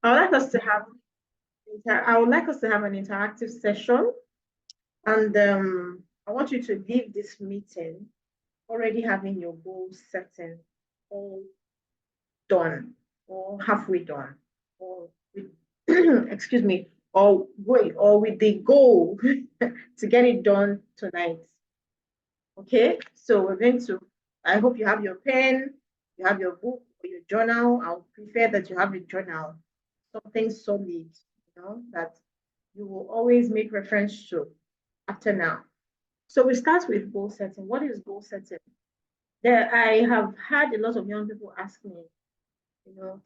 I would like us to have I would like us to have an interactive session, and I want you to leave this meeting already having your goals setting all done or halfway done or with excuse me or with the goal to get it done tonight. Okay, so we're going to, I hope you have your pen, you have your book or your journal. I'll prefer that you have a journal, something solid, that you will always make reference to after now. So we start with goal setting. What is goal setting? There, I have had a lot of young people ask me,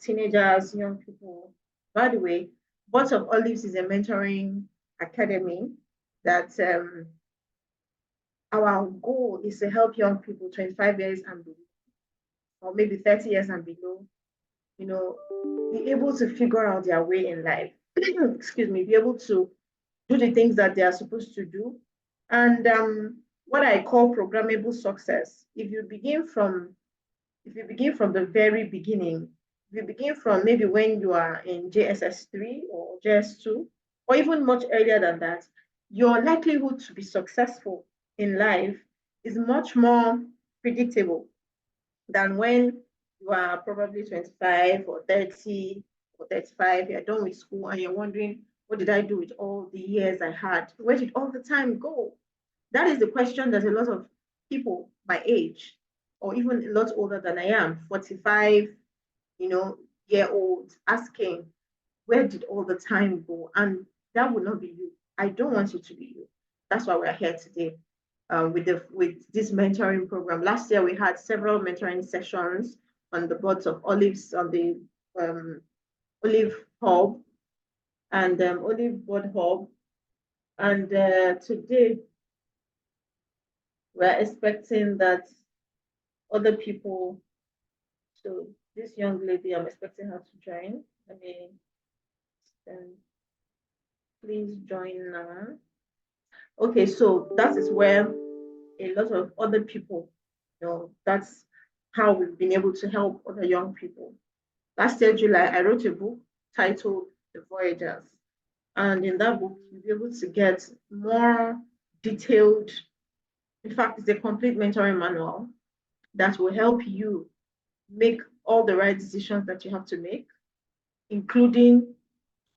teenagers, young people. By the way, Buds of Olives is a mentoring academy that our goal is to help young people 25 years and below, or maybe 30 years and below, be able to figure out their way in life. Excuse me, be able to do the things that they are supposed to do. And what I call programmable success. If you begin from the very beginning, if you begin from maybe when you are in JSS3 or JS2, or even much earlier than that, your likelihood to be successful in life is much more predictable than when you are probably 25 or 30 or 35, you're done with school and you're wondering, what did I do with all the years I had? Where did all the time go? That is the question that a lot of people my age, or even a lot older than I am, 45, year olds asking, where did all the time go? And that would not be you. I don't want it to be you. That's why we're here today with this mentoring program. Last year we had several mentoring sessions on the Buds of Olives on the Olive Hub and Olive Bud Hub. And today we're expecting that other people, so this young lady, I'm expecting her to join. Let me please join now. Okay, so that is where a lot of other people, that's how we've been able to help other young people. Last year, July, I wrote a book titled The Voyagers. And in that book, you'll be able to get more detailed, in fact, it's a complete mentoring manual that will help you make all the right decisions that you have to make, including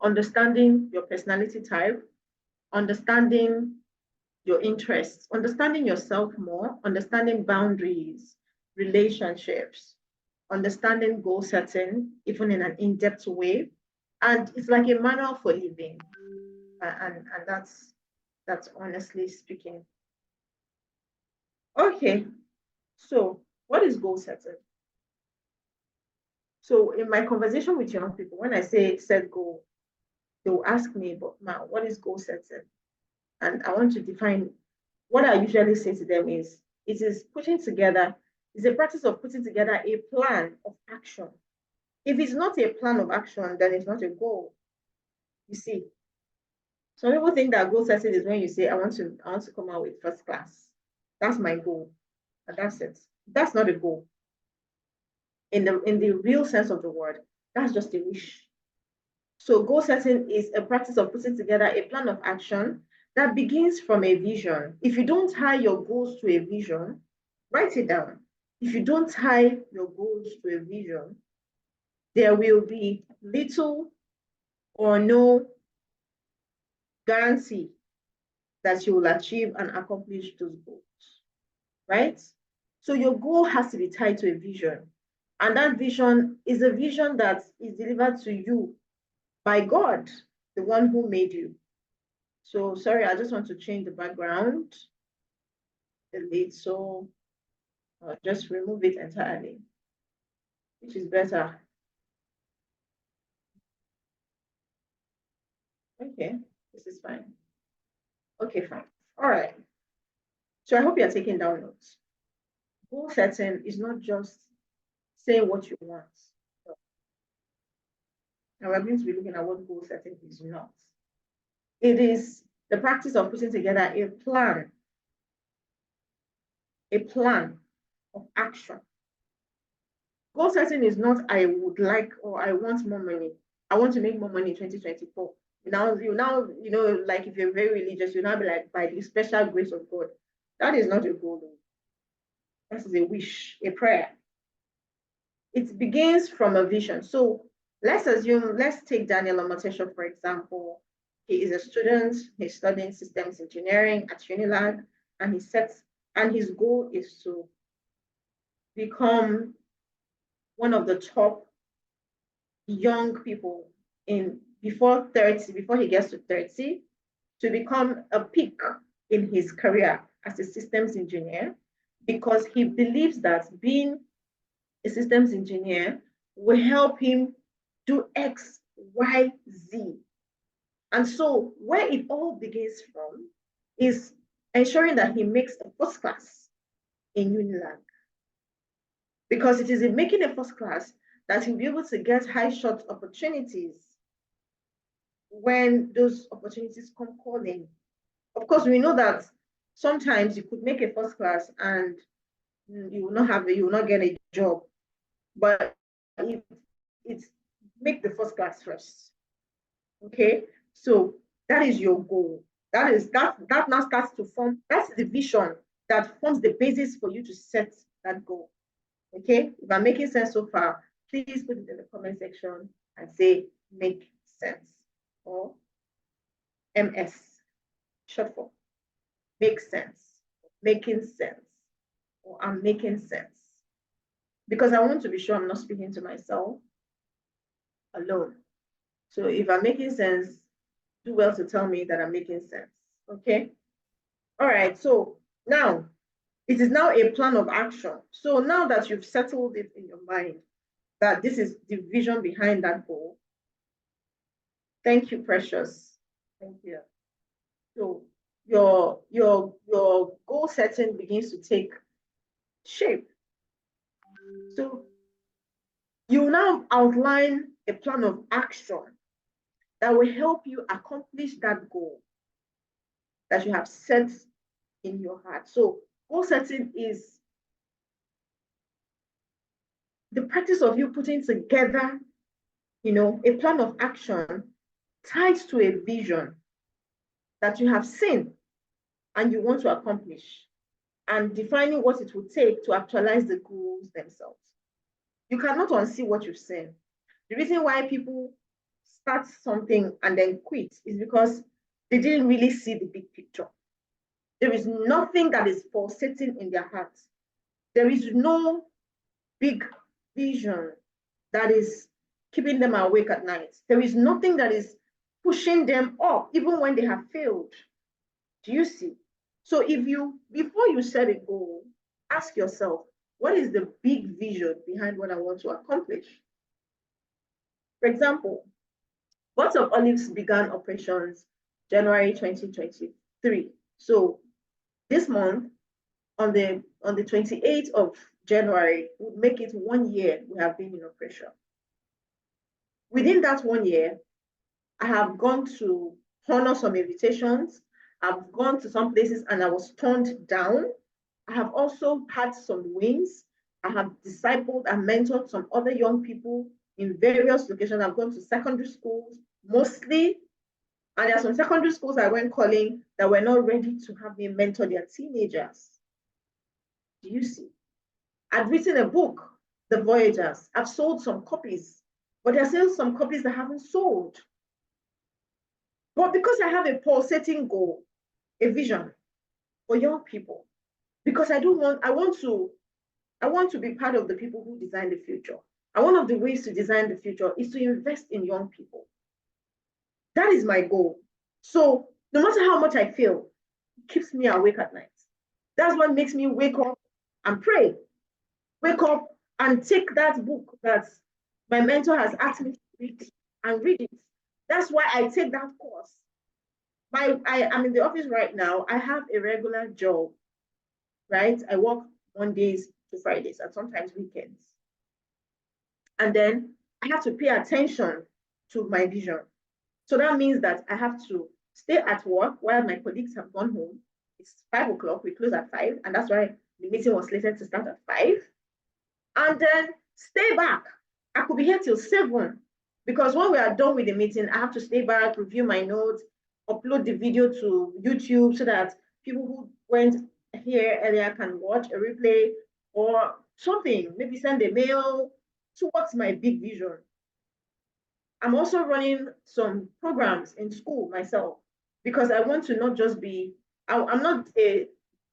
understanding your personality type, understanding your interests, understanding yourself more, understanding boundaries, relationships, understanding goal setting, even in an in-depth way. And it's like a manual for living. And that's honestly speaking. Okay, so what is goal setting? So in my conversation with young people, when I say set goal, they'll ask me, but now what is goal setting? And I want to define what I usually say to them is it is putting together, it's a practice of putting together a plan of action. If it's not a plan of action, then it's not a goal. You see, some people think that goal setting is when you say, I want to come out with first class. That's my goal. And that's it. That's not a goal. In the real sense of the word, that's just a wish. So goal setting is a practice of putting together a plan of action that begins from a vision. If you don't tie your goals to a vision, write it down. If you don't tie your goals to a vision, there will be little or no guarantee that you will achieve and accomplish those goals, right? So your goal has to be tied to a vision. And that vision is a vision that is delivered to you by God, the one who made you. So sorry, I just want to change the background a little, so I'll just remove it entirely, which is better. Okay, this is fine. Okay, fine. All right. So I hope you're taking down notes. Goal setting is not just saying what you want. Now we're going to be looking at what goal setting is not. It is the practice of putting together a plan of action. Goal setting is not I would like or I want more money. I want to make more money in 2024. Now, like if you're very religious, you now be like, by the special grace of God. That is not a goal, though. That is a wish, a prayer. It begins from a vision. So let's take Daniel Omotosho, for example. He is a student, he's studying systems engineering at Unilag, and his goal is to become one of the top young people in before 30, before he gets to 30, to become a peak in his career as a systems engineer, because he believes that being a systems engineer will help him do X, Y, Z. And so where it all begins from is ensuring that he makes a first class in Unilag. Because it is in making a first class that he'll be able to get high shot opportunities when those opportunities come calling. Of course, we know that sometimes you could make a first class and you will not get a job. But it's make the first class first. Okay, so that is your goal. That now starts to form, that's the vision that forms the basis for you to set that goal. Okay, if I'm making sense so far, please put it in the comment section and say make sense, or MS, short for make sense, making sense, or I'm making sense. Because I want to be sure I'm not speaking to myself alone. So if I'm making sense, do well to tell me that I'm making sense. Okay. All right. So now it is now a plan of action. So now that you've settled it in your mind that this is the vision behind that goal. Thank you, Precious. Thank you. So your goal setting begins to take shape. So you now outline a plan of action that will help you accomplish that goal that you have set in your heart. So goal setting is the practice of you putting together, a plan of action tied to a vision that you have seen and you want to accomplish, and defining what it will take to actualize the goals themselves. You cannot unsee what you've seen. The reason why people start something and then quit is because they didn't really see the big picture. There is nothing that is pulsating in their hearts. There is no big vision that is keeping them awake at night. There is nothing that is pushing them up, even when they have failed. Do you see? So before you set a goal, ask yourself, what is the big vision behind what I want to accomplish? For example, Buds of Olives began operations January 2023. So this month, on the 28th of January, would make it 1 year we have been in operation. Within that 1 year, I have gone to honor some invitations. I've gone to some places and I was turned down. I have also had some wins. I have discipled and mentored some other young people in various locations. I've gone to secondary schools mostly, and there are some secondary schools I went calling that were not ready to have me mentor their teenagers. Do you see? I've written a book, The Voyagers. I've sold some copies, but there are still some copies that haven't sold. But because I have a pulsating goal, a vision for young people, because I want to be part of the people who design the future. And one of the ways to design the future is to invest in young people. That is my goal. So no matter how much I feel, it keeps me awake at night. That's what makes me wake up and pray. Wake up and take that book that my mentor has asked me to read and read it. That's why I take that course. I'm in the office right now. I have a regular job, right? I work Mondays to Fridays and sometimes weekends. And then I have to pay attention to my vision. So that means that I have to stay at work while my colleagues have gone home. It's 5 o'clock, we close at 5, and that's why the meeting was slated to start at 5. And then stay back. I could be here till 7 Because when we are done with the meeting, I have to stay back, review my notes, upload the video to YouTube so that people who went here earlier can watch a replay or something, maybe send a mail towards my big vision. I'm also running some programs in school myself because I want to not just be, I'm not a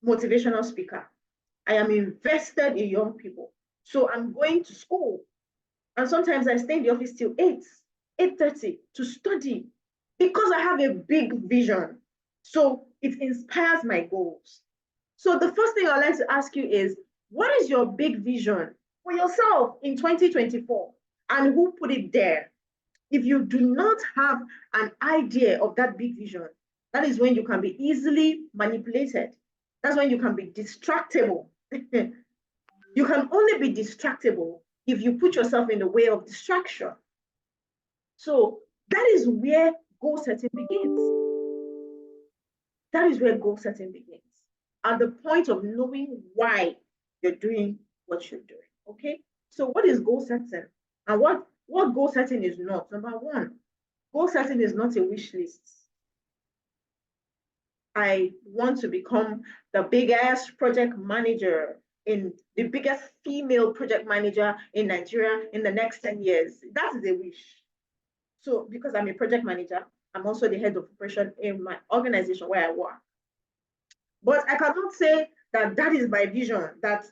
motivational speaker. I am invested in young people. So I'm going to school and sometimes I stay in the office till 8, 8:30 to study because I have a big vision. So it inspires my goals. So the first thing I'd like to ask you is, what is your big vision for yourself in 2024 and who put it there? If you do not have an idea of that big vision, that is when you can be easily manipulated. That's when you can be distractible. You can only be distractible if you put yourself in the way of distraction. So that is where goal setting begins. That is where goal setting begins. At the point of knowing why you're doing what you're doing. Okay. So what is goal setting? And what goal setting is not? Number one, goal setting is not a wish list. I want to become the biggest project manager in the biggest female project manager in Nigeria in the next 10 years. That is a wish. So because I'm a project manager, I'm also the head of operation in my organization where I work. But I cannot say that that is my vision, that's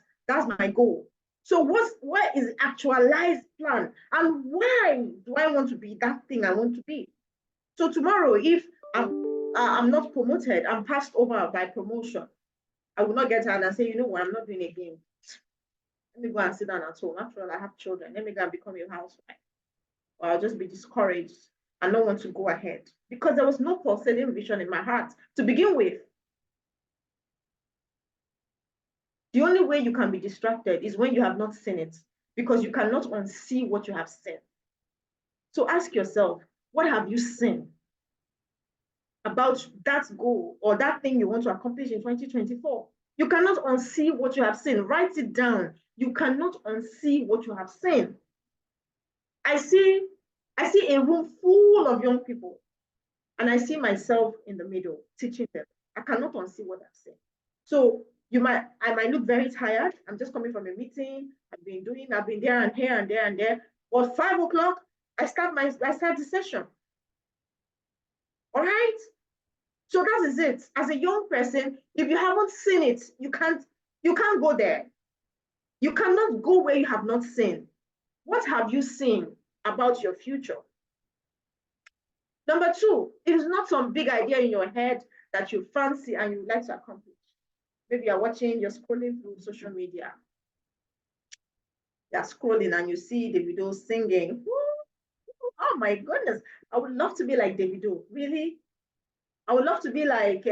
my goal. So where is the actualized plan? And why do I want to be that thing I want to be? So tomorrow, if I'm not promoted, I'm passed over by promotion, I will not get out and say, you know what, I'm not doing it again. Let me go and sit down at home. After all, I have children. Let me go and become a housewife. Or I'll just be discouraged and not want to go ahead. Because there was no pulsating vision in my heart to begin with. The only way you can be distracted is when you have not seen it, because you cannot unsee what you have seen. So ask yourself, what have you seen about that goal or that thing you want to accomplish in 2024? You cannot unsee what you have seen. Write it down. You cannot unsee what you have seen. I see a room full of young people, and I see myself in the middle teaching them. I cannot unsee what I've seen. So I might look very tired. I'm just coming from a meeting. I've been there and here and there and there. But 5 o'clock, I start the session. All right. So that is it. As a young person, if you haven't seen it, you can't go there. You cannot go where you have not seen. What have you seen about your future? Number two, it is not some big idea in your head that you fancy and you would like to accomplish. Maybe you're scrolling through social media. You're scrolling and you see Davido singing. Oh my goodness, I would love to be like Davido. Really? I would love to be like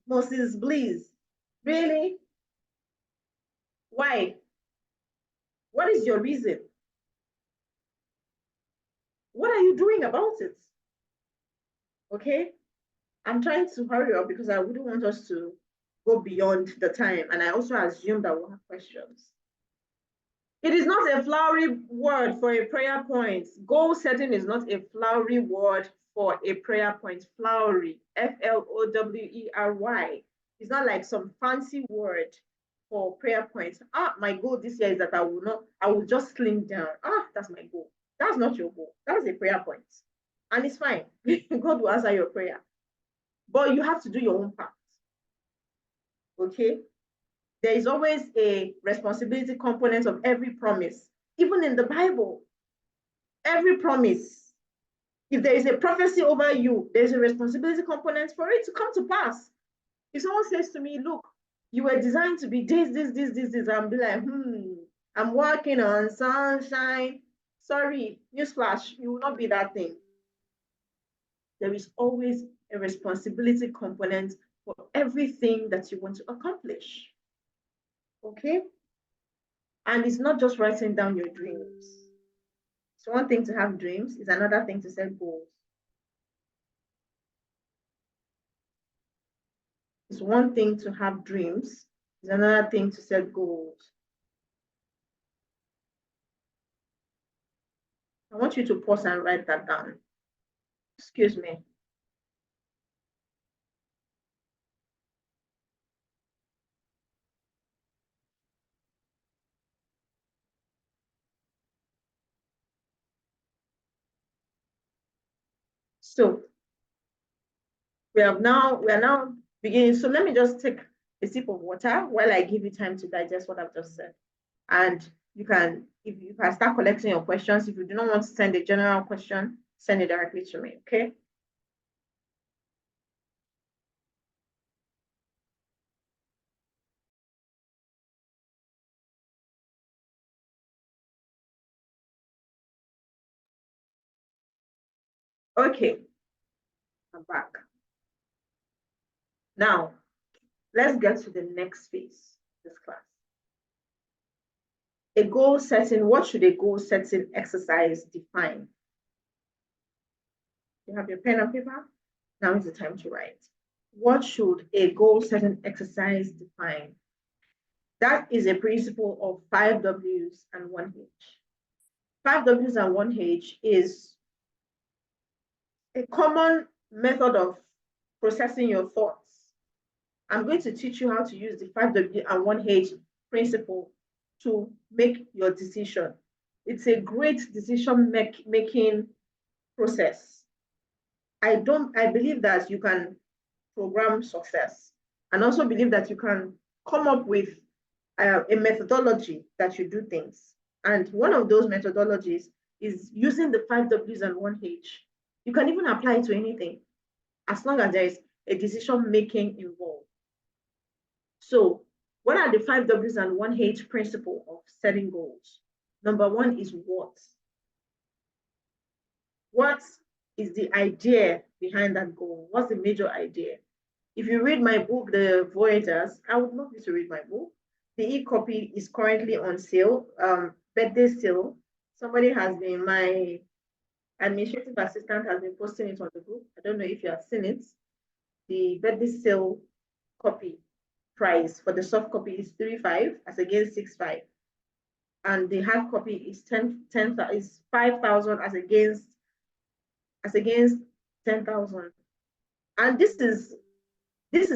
Moses Bliss. Really? Why? What is your reason? What are you doing about it? Okay? I'm trying to hurry up because I wouldn't want us to go beyond the time. And I also assume that we'll have questions. It is not a flowery word for a prayer point. Goal setting is not a flowery word for a prayer point. Flowery, Flowery. It's not like some fancy word for prayer points. My goal this year is that I will just slim down. That's my goal. That's not your goal. That's a prayer point. And it's fine. God will answer your prayer. But you have to do your own part. Okay? There is always a responsibility component of every promise. Even in the Bible, every promise, if there is a prophecy over you, there's a responsibility component for it to come to pass. If someone says to me, look, you were designed to be this, I'll be like, I'm working on sunshine. Sorry, newsflash, you will not be that thing. There is always a responsibility component for everything that you want to accomplish. Okay? And it's not just writing down your dreams. It's one thing to have dreams, it's another thing to set goals. It's one thing to have dreams, it's another thing to set goals. I want you to pause and write that down. Excuse me. So we are now beginning. So let me just take a sip of water while I give you time to digest what I've just said. And you can, if you can start collecting your questions. If you do not want to send a general question, send it directly to me, okay? Okay, I'm back. Now, let's get to the next phase of this class. A goal setting, what should a goal setting exercise define? You have your pen and paper? Now is the time to write. What should a goal setting exercise define? That is a principle of 5 W's and 1 H. 5 W's and 1 H is a common method of processing your thoughts. I'm going to teach you how to use the 5 W and 1 H principle to make your decision. It's a great decision making process. I believe that you can program success, and also believe that you can come up with a methodology that you do things. And one of those methodologies is using the 5 W's and 1 H. You can even apply it to anything as long as there is a decision making involved. So, what are the 5 W's and 1 H principle of setting goals? Number one is what? What is the idea behind that goal? What's the major idea? If you read my book, The Voyagers, I would love you to read my book. The e-copy is currently on sale, birthday sale. Somebody has been, my administrative assistant has been posting it on the book. I don't know if you have seen it. The birthday sale copy price for the soft copy is 3,500 as against 6,500. And the hard copy is 5,000 as against 10,000. And this is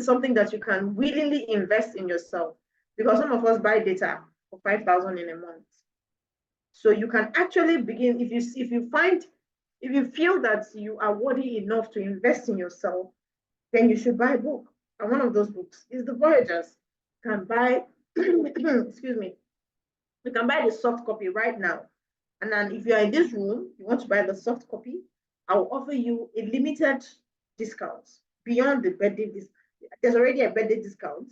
something that you can willingly invest in yourself, because some of us buy data for 5,000 in a month. So you can actually begin, if you feel that you are worthy enough to invest in yourself, then you should buy a book. And one of those books is The Voyagers. You can buy, excuse me, you can buy the soft copy right now. And then if you're in this room, you want to buy the soft copy, I will offer you a limited discount beyond the birthday discount. There's already a birthday discount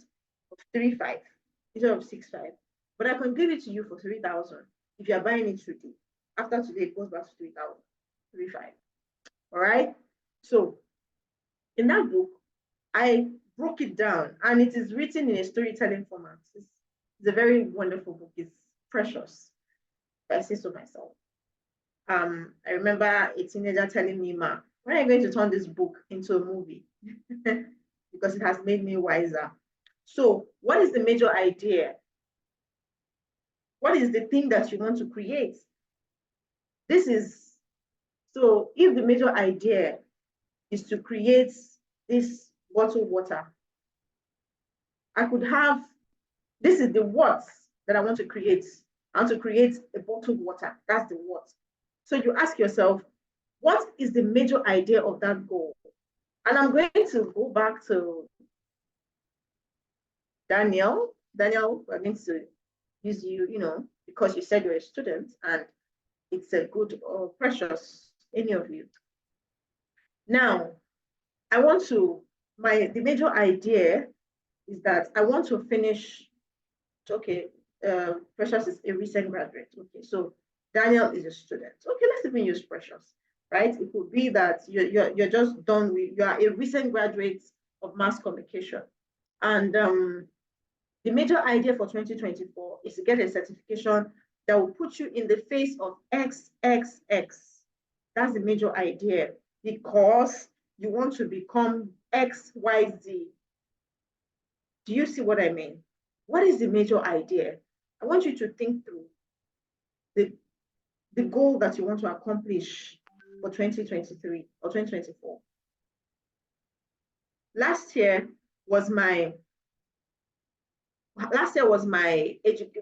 of 3,500 instead of 6,500. But I can give it to you for 3,000 if you're buying it today. After today, it goes back to 3,000, 3,500. All right. So in that book, I broke it down, and it is written in a storytelling format. It's a very wonderful book. It's precious, if I say so myself. I remember a teenager telling me, "Ma, when are you going to turn this book into a movie?" Because it has made me wiser. So, what is the major idea? What is the thing that you want to create? So if the major idea is to create this bottled water, I could have, this is the what that I want to create. I want to create a bottled water. That's the what. So you ask yourself, what is the major idea of that goal? And I'm going to go back to Daniel. Daniel, we're going to use you, because you said you're a student and it's a good or precious, any of you. Now, the major idea is that I want to finish, okay, Precious is a recent graduate. Okay, so Daniel is a student. Okay, let's even use Precious, right? It could be that you're just done with, you are a recent graduate of mass communication. And the major idea for 2024 is to get a certification that will put you in the face of XXX. That's the major idea, because you want to become XYZ. Do you see what I mean? What is the major idea? I want you to think through the the goal that you want to accomplish for 2023 or 2024. Last year was my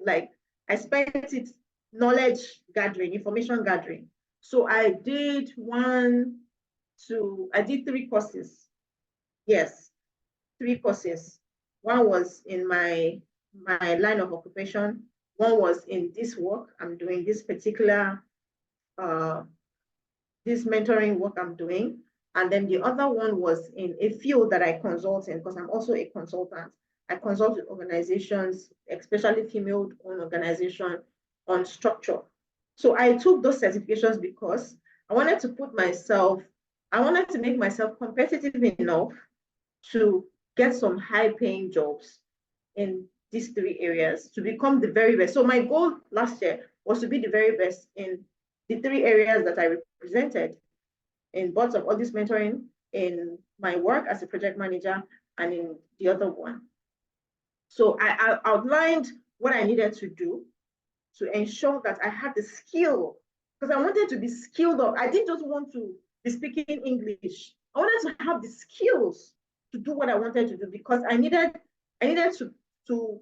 like I spent it knowledge gathering, information gathering. So I did three courses. Yes, three courses. One was in my line of occupation. One was in this work I'm doing, this particular this mentoring work I'm doing. And then the other one was in a field that I consult in, because I'm also a consultant. I consult with organizations, especially female-owned organizations, on structure. So I took those certifications because I wanted to make myself competitive enough to get some high-paying jobs in these three areas, to become the very best. So my goal last year was to be the very best in the three areas that I represented, in boards of audit mentoring, in my work as a project manager, and in the other one. So I outlined what I needed to do to ensure that I had the skill, because I wanted to be skilled up. I didn't just want to be speaking English. I wanted to have the skills to do what I wanted to do, because I needed to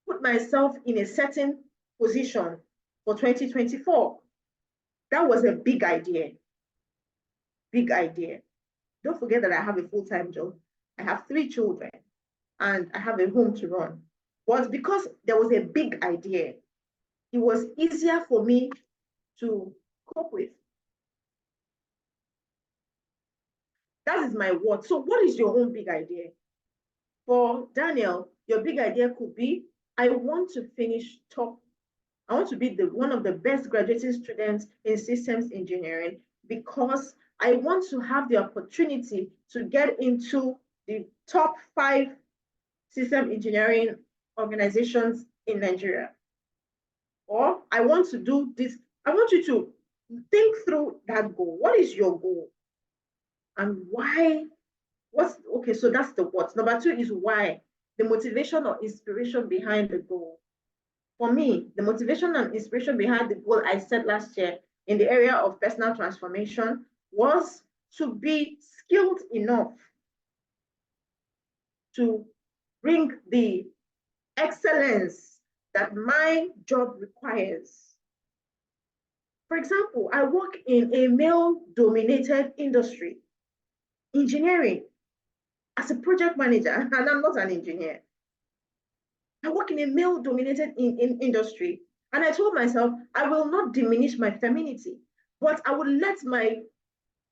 put myself in a certain position for 2024. That was a big idea. Big idea. Don't forget that I have a full-time job. I have 3 children and I have a home to run. But because there was a big idea, it was easier for me to cope with. That is my word. So what is your own big idea? For Daniel, your big idea could be, I want to finish top. I want to be one of the best graduating students in systems engineering, because I want to have the opportunity to get into the top 5 system engineering organizations in Nigeria. Or I want to do this. I want you to think through that goal. What is your goal? And why? Okay, so that's the what. Number 2 is why, the motivation or inspiration behind the goal. For me, the motivation and inspiration behind the goal I set last year in the area of personal transformation was to be skilled enough to bring the excellence that my job requires. For example, I work in a male-dominated industry, engineering, as a project manager, and I'm not an engineer. I work in a male-dominated industry, and I told myself, I will not diminish my femininity, but I will let my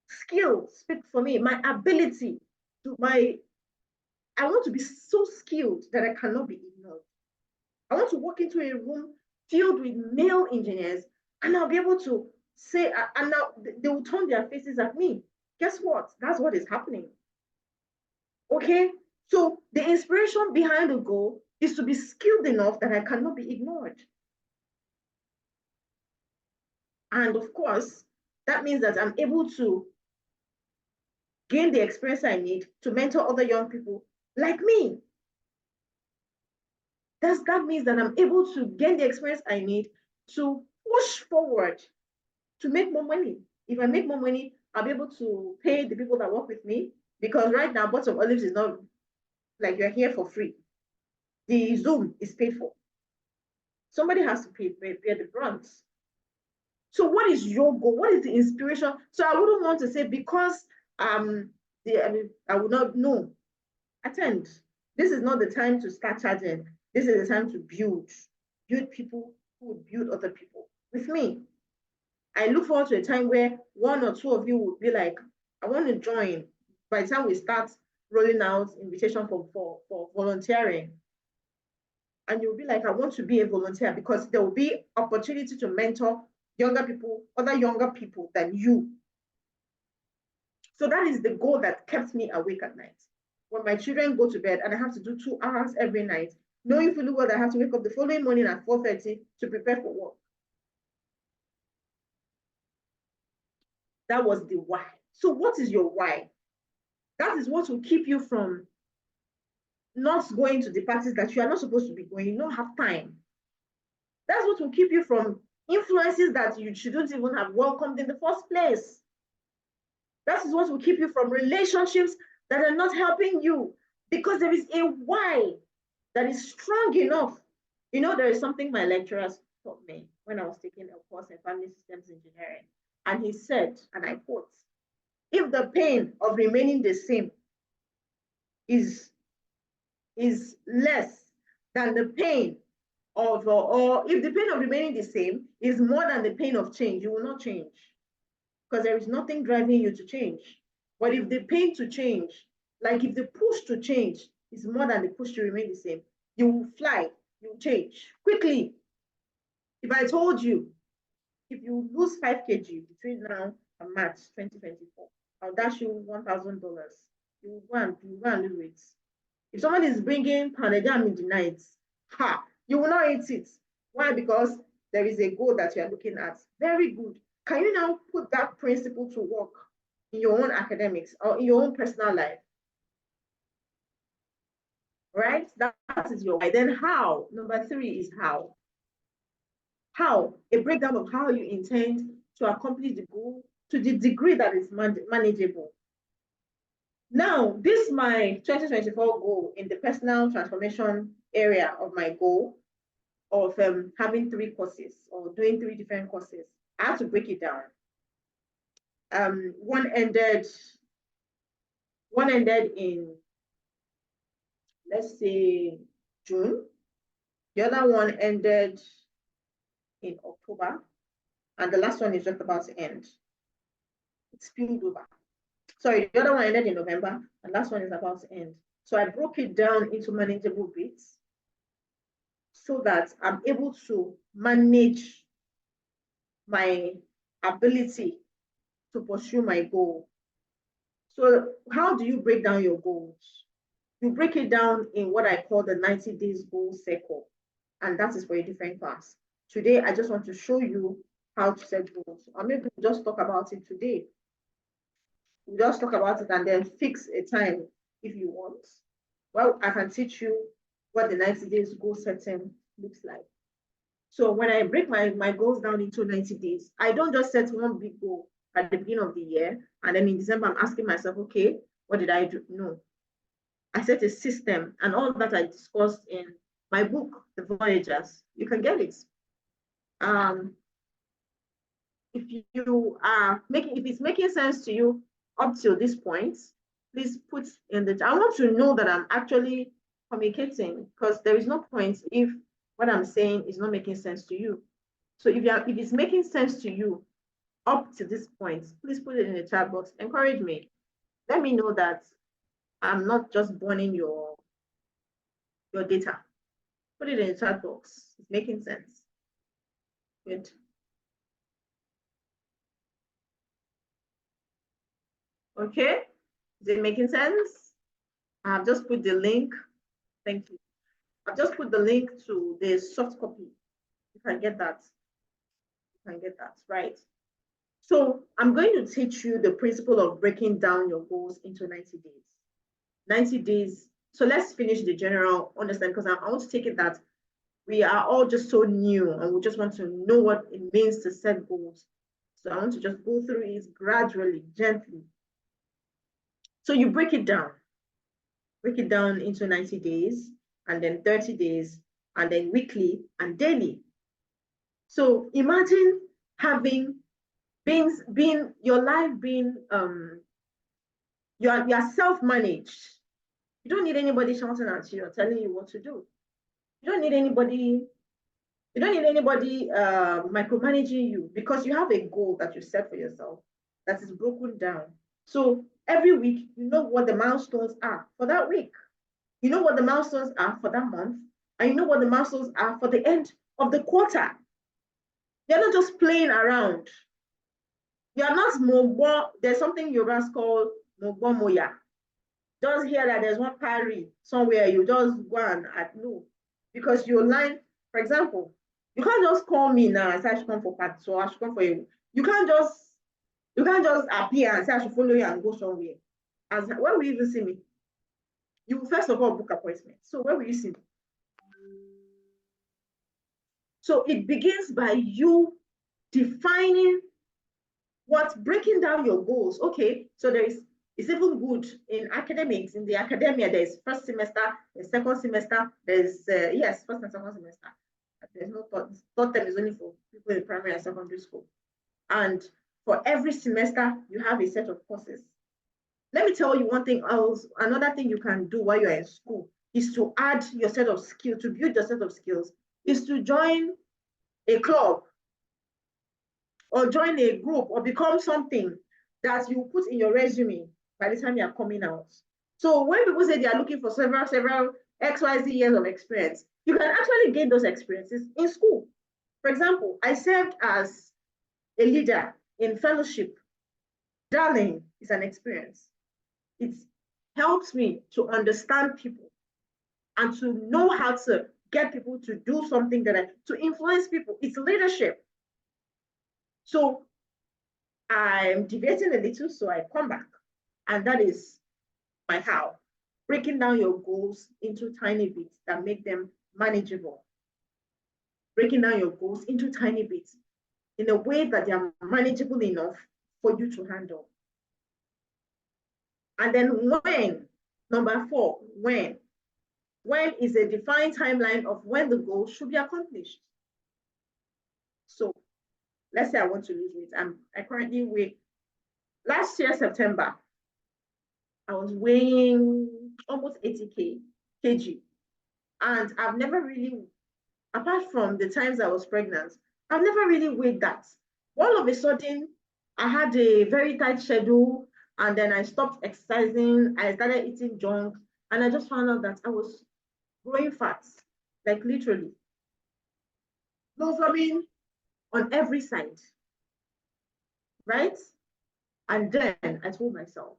skill speak for me, my ability, I want to be so skilled that I cannot be ignored. I want to walk into a room filled with male engineers, and I'll be able to say, and now they will turn their faces at me. Guess what? That's what is happening. Okay? So the inspiration behind the goal is to be skilled enough that I cannot be ignored. And of course, that means that I'm able to gain the experience I need to mentor other young people like me. That means that I'm able to gain the experience I need to push forward to make more money. If I make more money, I'll be able to pay the people that work with me, because right now, Bots of Olives is not like you're here for free. The Zoom is paid for. Somebody has to pay the brunt. So what is your goal? What is the inspiration? So I wouldn't want to say, because I would not know. Attend. This is not the time to start charging. This is the time to build people who would build other people. With me, I look forward to a time where 1 or 2 of you would be like, I want to join. By the time we start rolling out invitation for volunteering, and you'll be like, I want to be a volunteer, because there will be opportunity to mentor younger people, other younger people than you. So that is the goal that kept me awake at night. When my children go to bed and I have to do 2 hours every night, knowing fully well that I have to wake up the following morning at 4:30 to prepare for work. That was the why. So what is your why? That is what will keep you from not going to the parties that you are not supposed to be going. You don't have time. That's what will keep you from influences that you shouldn't even have welcomed in the first place. That is what will keep you from relationships that are not helping you, because there is a why that is strong enough. You know, there is something my lecturers taught me when I was taking a course in family systems engineering. And he said, and I quote, if the pain of remaining the same is less than the pain of, or if the pain of remaining the same is more than the pain of change, you will not change, because there is nothing driving you to change. But if the pain to change, like if the push to change is more than the push to remain the same, you will fly, you will change quickly. If I told you, if you lose 5 kg between now and March 2024, I'll dash you $1,000. You will go and lose it. If someone is bringing pounded yam in the night, you will not eat it. Why? Because there is a goal that you are looking at. Very good. Can you now put that principle to work in your own academics or in your own personal life? Right? That is your why. Then how? Number 3 is how. How? A breakdown of how you intend to accomplish the goal to the degree that is manageable. Now, this is my 2024 goal in the personal transformation area of my goal of having 3 courses or doing 3 different courses. I have to break it down. One ended in, let's say, June. The other one ended in October, and the last one is just about to end. It's spilled over. Sorry, the other one ended in November, and last one is about to end. So I broke it down into manageable bits so that I'm able to manage my ability to pursue my goal. So how do you break down your goals? You break it down in what I call the 90 days goal circle, and that is for a different class. Today, I just want to show you how to set goals. Or maybe we'll just talk about it today. We'll just talk about it and then fix a time if you want. Well, I can teach you what the 90 days goal setting looks like. So when I break my goals down into 90 days, I don't just set one big goal at the beginning of the year, and then in December, I'm asking myself, okay, what did I do? No. I set a system, and all that I discussed in my book, The Voyagers. You can get it. If you are if it's making sense to you up till this point, please put in the chat. I want to know that I'm actually communicating, because there is no point if what I'm saying is not making sense to you. So if it's making sense to you up to this point, please put it in the chat box. Encourage me. Let me know that I'm not just burning your data. Put it in the chat box. It's making sense. Good. Okay. Is it making sense? I've just put the link. Thank you. I've just put the link to the soft copy. You can get that. You can get that, right? So I'm going to teach you the principle of breaking down your goals into 90 days. 90 days. So let's finish the general understanding, because I want to take it that we are all just so new and we just want to know what it means to set goals. So I want to just go through it gradually, gently. So you break it down into 90 days, and then 30 days, and then weekly and daily. So imagine having being your life being you are self-managed. You don't need anybody shouting at you or telling you what to do. You don't need anybody micromanaging you, because you have a goal that you set for yourself that is broken down. So every week, you know what the milestones are for that week. You know what the milestones are for that month, and you know what the milestones are for the end of the quarter. You're not just playing around. You're not Mogbo. There's something Yorubas call Mogbo Moya. Just hear that there's one parry somewhere, you just go and no. Because you line, for example, you can't just call me now and say I should come for part, so I should come for you. You can't just appear and say I should follow you and go somewhere. As where will you even see me? You will first of all book appointment. So where will you see me? So it begins by you defining breaking down your goals. Okay, so it's even good in academics. In the academia, there's first semester, there's second semester, there's yes, first and second semester. There's no third term is only for people in primary and secondary school. And for every semester, you have a set of courses. Let me tell you one thing else. Another thing you can do while you're in school is to add your set of skills, to build your set of skills, is to join a club or join a group or become something that you put in your resume by the time you're coming out. So when people say they are looking for several XYZ years of experience, you can actually gain those experiences in school. For example, I served as a leader in fellowship. Darling is an experience. It helps me to understand people and to know how to get people to do something to influence people. It's leadership. So I'm debating a little, so I come back. And that is my how. Breaking down your goals into tiny bits that make them manageable. Breaking down your goals into tiny bits in a way that they are manageable enough for you to handle. And then number 4, when is a defined timeline of when the goal should be accomplished. So let's say I want to lose weight. I currently weigh, last year, September, I was weighing almost 80 kg. And I've never really, apart from the times I was pregnant, I've never really weighed that. All of a sudden, I had a very tight schedule, and then I stopped exercising. I started eating junk, and I just found out that I was growing fat, like literally. Blossoming on every side, right? And then I told myself,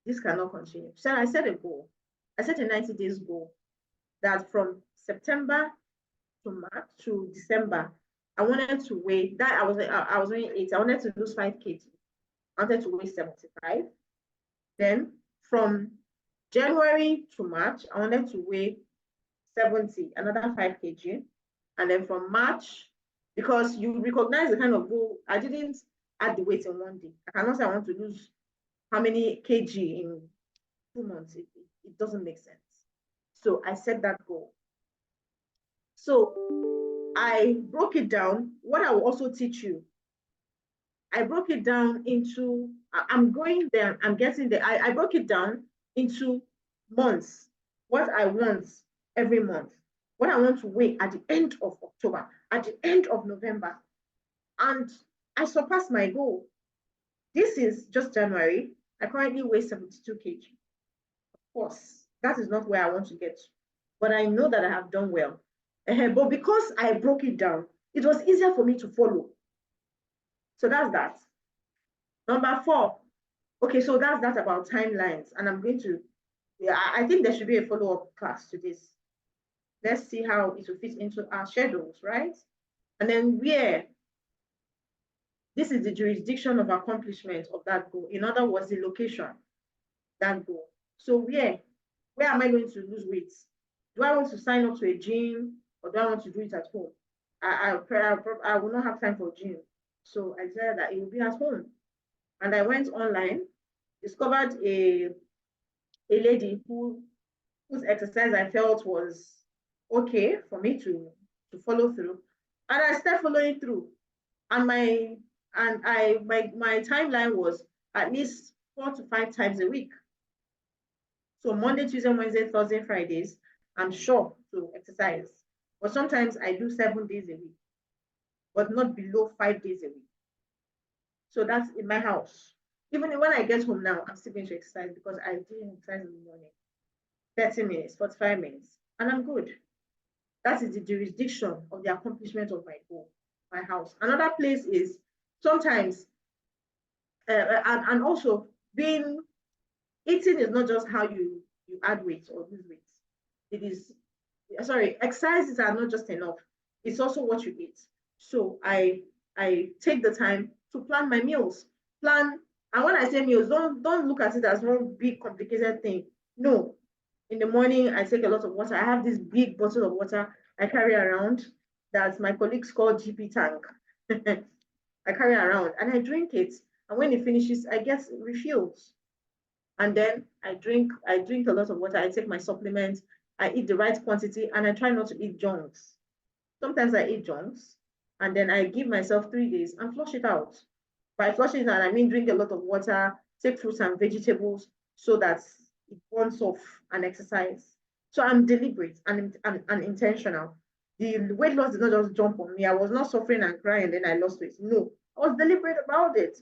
this cannot continue. So I set a goal. I set a 90 days goal that from September to March to December, I wanted to weigh that. I was weighing 80. I wanted to lose 5 kg. I wanted to weigh 75. Then from January to March, I wanted to weigh 70, another 5 kg. And then from March, because you recognize the kind of goal, I didn't add the weight in one day. I cannot say I want to lose how many kg in 2 months. It doesn't make sense. So I set that goal. So I broke it down. What I will also teach you, I broke it down into, I'm going there, I'm getting there. I broke it down into months, what I want every month, what I want to weigh at the end of October, at the end of November. And I surpassed my goal. This is just January. I currently weigh 72 kg. Of course, that is not where I want to get to, but I know that I have done well. But because I broke it down, it was easier for me to follow. So that's that. Number 4. Okay, so that's that about timelines. And I'm going to, I think there should be a follow-up class to this. Let's see how it will fit into our schedules, right? And then this is the jurisdiction of accomplishment of that goal. In other words, the location, that goal. So where am I going to lose weight? Do I want to sign up to a gym, or do I want to do it at home? I will not have time for gym. So I decided that it will be at home. And I went online, discovered a lady whose exercise I felt was okay for me to follow through. And I started following through. And my timeline was at least 4 to 5 times a week. So Monday, Tuesday, Wednesday, Thursday, Fridays, I'm sure to exercise. But sometimes I do 7 days a week, but not below 5 days a week. So that's in my house. Even when I get home now, I'm still going to exercise because I do exercise in the morning. 30 minutes, 45 minutes, and I'm good. That is the jurisdiction of the accomplishment of my goal, my house. Another place is sometimes, and also eating is not just how you add weight or lose weight. It is, exercises are not just enough. It's also what you eat. So I take the time to plan my meals. And when I say meals, don't look at it as one big complicated thing. No. In the morning, I take a lot of water. I have this big bottle of water I carry around. that my colleagues call GP tank. I carry around and I drink it. And when it finishes, I get refills. And then I drink a lot of water. I take my supplements. I eat the right quantity and I try not to eat junks. Sometimes I eat junks and then I give myself 3 days and flush it out. By flushing it out, I mean drink a lot of water, take fruits and vegetables so that it burns off and exercise. So I'm deliberate and intentional. The weight loss did not just jump on me. I was not suffering and crying and then I lost weight. No, I was deliberate about it.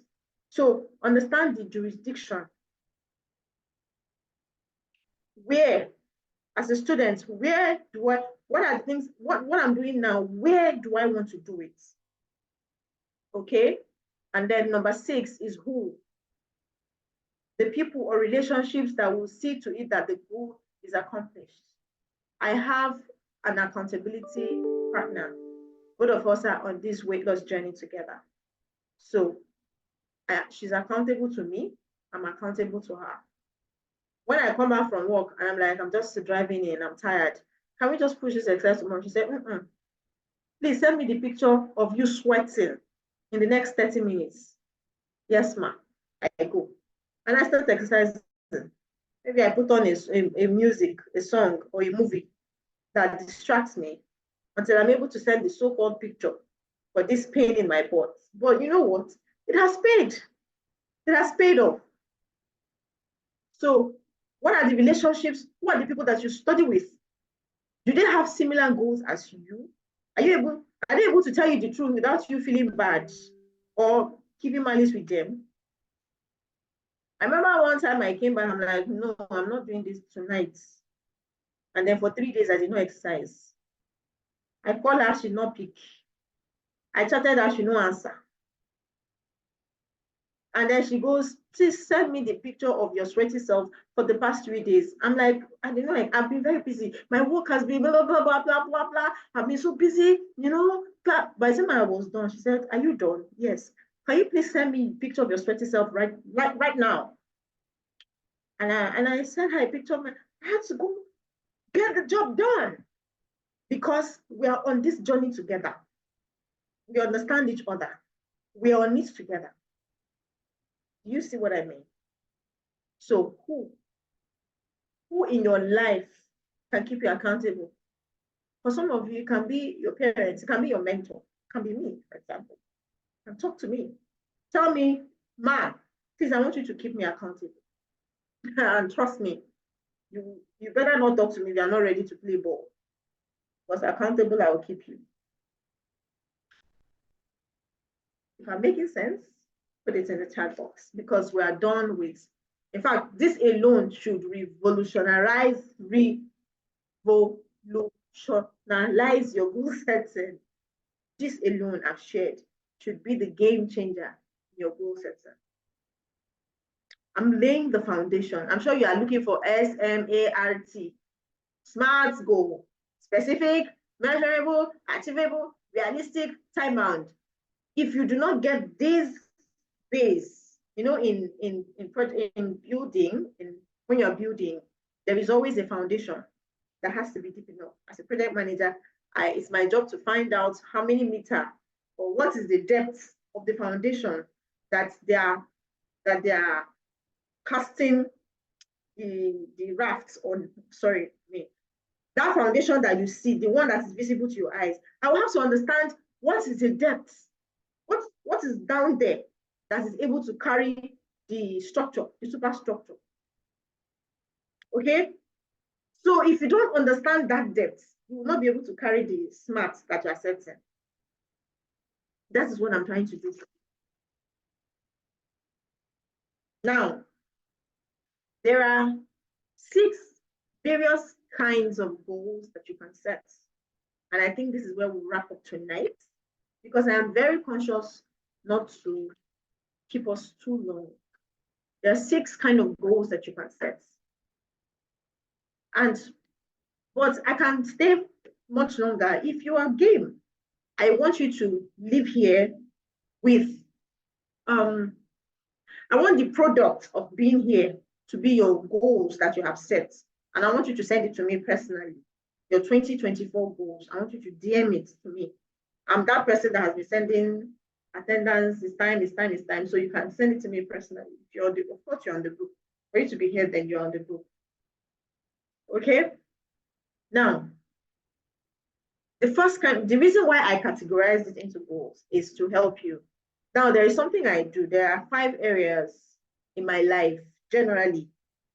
So understand the jurisdiction where, as a student, where do I, what are the things, what I'm doing now, where do I want to do it? Okay. And then number 6 is who? The people or relationships that will see to it that the goal is accomplished. I have an accountability partner. Both of us are on this weight loss journey together. So she's accountable to me. I'm accountable to her. When I come back from work and I'm like, I'm just driving in, I'm tired. Can we just push this exercise tomorrow? She said, please send me the picture of you sweating in the next 30 minutes. Yes, ma. I go. And I start exercising. Maybe I put on a music, a song, or a movie that distracts me until I'm able to send the so-called picture for this pain in my butt. But you know what? It has paid. It has paid off. So what are the relationships? Who are the people that you study with? Do they have similar goals as you? Are they able to tell you the truth without you feeling bad or keeping malice with them? I remember one time I came back, I'm like, no, I'm not doing this tonight. And then for 3 days, I did not exercise. I called her, she did not pick. I chatted her, she no answer. And then she goes, please send me the picture of your sweaty self for the past 3 days. I'm like, I don't know, like, I've been very busy. My work has been blah, blah, blah, blah, blah, blah. I've been so busy, you know. By the time I was done, she said, are you done? Yes. Can you please send me a picture of your sweaty self right now? And I sent her a picture of I had to go get the job done because we are on this journey together. We understand each other. We are on it together. Do you see what I mean? So who in your life can keep you accountable? For some of you, it can be your parents, it can be your mentor, it can be me, for example. And talk to me. Tell me, Ma, please, I want you to keep me accountable. And trust me, you better not talk to me if you're not ready to play ball. Because accountable, I will keep you. If I'm making sense, put it in the chat box because we are done with. In fact, this alone should revolutionize your goal setting. This alone I've shared should be the game changer in your goal setting. I'm laying the foundation. I'm sure you are looking for SMART. SMART goal. Specific, measurable, achievable, realistic, time-bound. If you do not get this base, you know, in building, when you're building, there is always a foundation that has to be deep enough. As a project manager, it's my job to find out how many meter or what is the depth of the foundation that they are casting the rafts on. Sorry, me. That foundation that you see, the one that is visible to your eyes, I will have to understand what is the depth, what is down there that is able to carry the structure, the superstructure. Okay? So if you don't understand that depth, you will not be able to carry the SMART that you are setting. That is what I'm trying to do. Now, there are 6 various kinds of goals that you can set. And I think this is where we'll wrap up tonight because I am very conscious not to keep us too long. There are 6 kind of goals that you can set. But I can stay much longer if you are game. I want you to live here with, I want the product of being here to be your goals that you have set. And I want you to send it to me personally. your 2024 goals. I want you to DM it to me. I'm that person that has been sending attendance, it's time, it's time, it's time. So you can send it to me personally. If you're of course, you're on the group. For you to be here, then you're on the group. Okay? Now, the reason why I categorize it into goals is to help you. Now, there is something I do. There are 5 areas in my life, generally,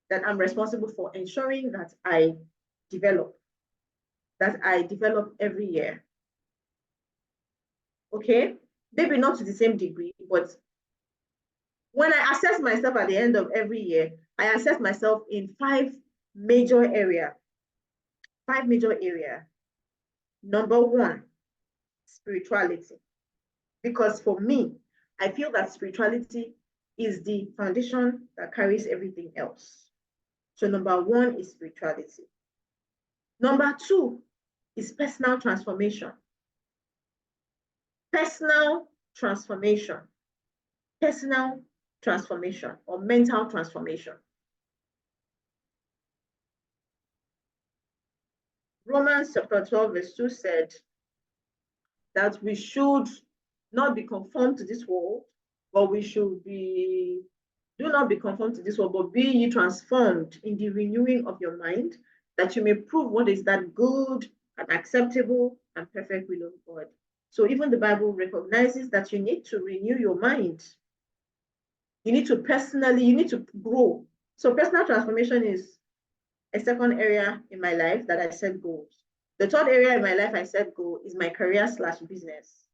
that I'm responsible for ensuring that I develop every year. Okay? Maybe not to the same degree, but when I assess myself at the end of every year, I assess myself in 5 major areas. 5 major areas. Number 1, spirituality. Because for me, I feel that spirituality is the foundation that carries everything else. So number 1 is spirituality. Number 2 is personal transformation. Personal transformation. Personal transformation or mental transformation. Romans chapter 12 verse 2 said that we should not be conformed to this world, but we should do not be conformed to this world, but be ye transformed in the renewing of your mind, that you may prove what is that good and acceptable and perfect will of God. So even the Bible recognizes that you need to renew your mind. You need to grow. So personal transformation is a second area in my life that I set goals. The third area in my life I set goal is my career/business.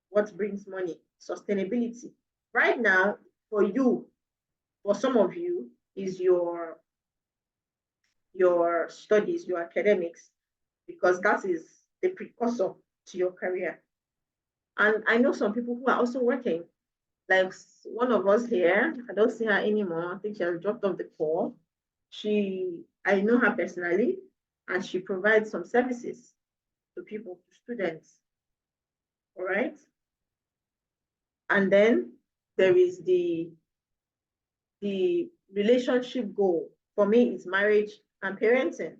What brings money? Sustainability. Right now, for some of you, is your studies, your academics, because that is the precursor to your career. And I know some people who are also working, like one of us here. I don't see her anymore. I think she has dropped off the call. I know her personally, and she provides some services to people, to students. All right. And then there is the relationship goal. For me, it's marriage and parenting.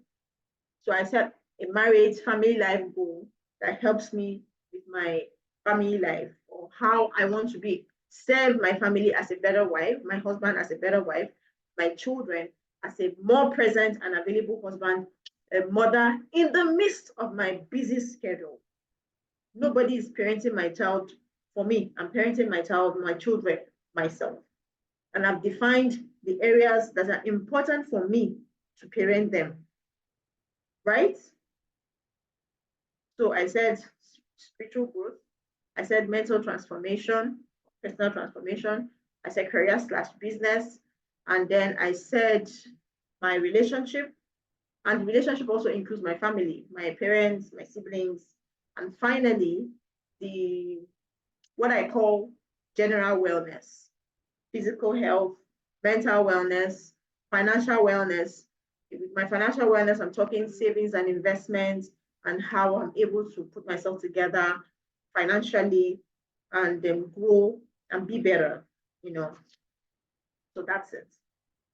So I set a marriage family life goal that helps me with my family life, or how I want to serve my family as a better wife, my husband as a better wife, my children as a more present and available husband, a mother in the midst of my busy schedule. Nobody is parenting my child for me. I'm parenting my children, myself. And I've defined the areas that are important for me to parent them. Right? So I said spiritual growth. I said mental transformation, personal transformation. I said career/business. And then I said my relationship. And relationship also includes my family, my parents, my siblings. And finally, what I call general wellness, physical health, mental wellness, financial wellness. With my financial wellness, I'm talking savings and investments, and how I'm able to put myself together financially and then grow and be better, So that's it.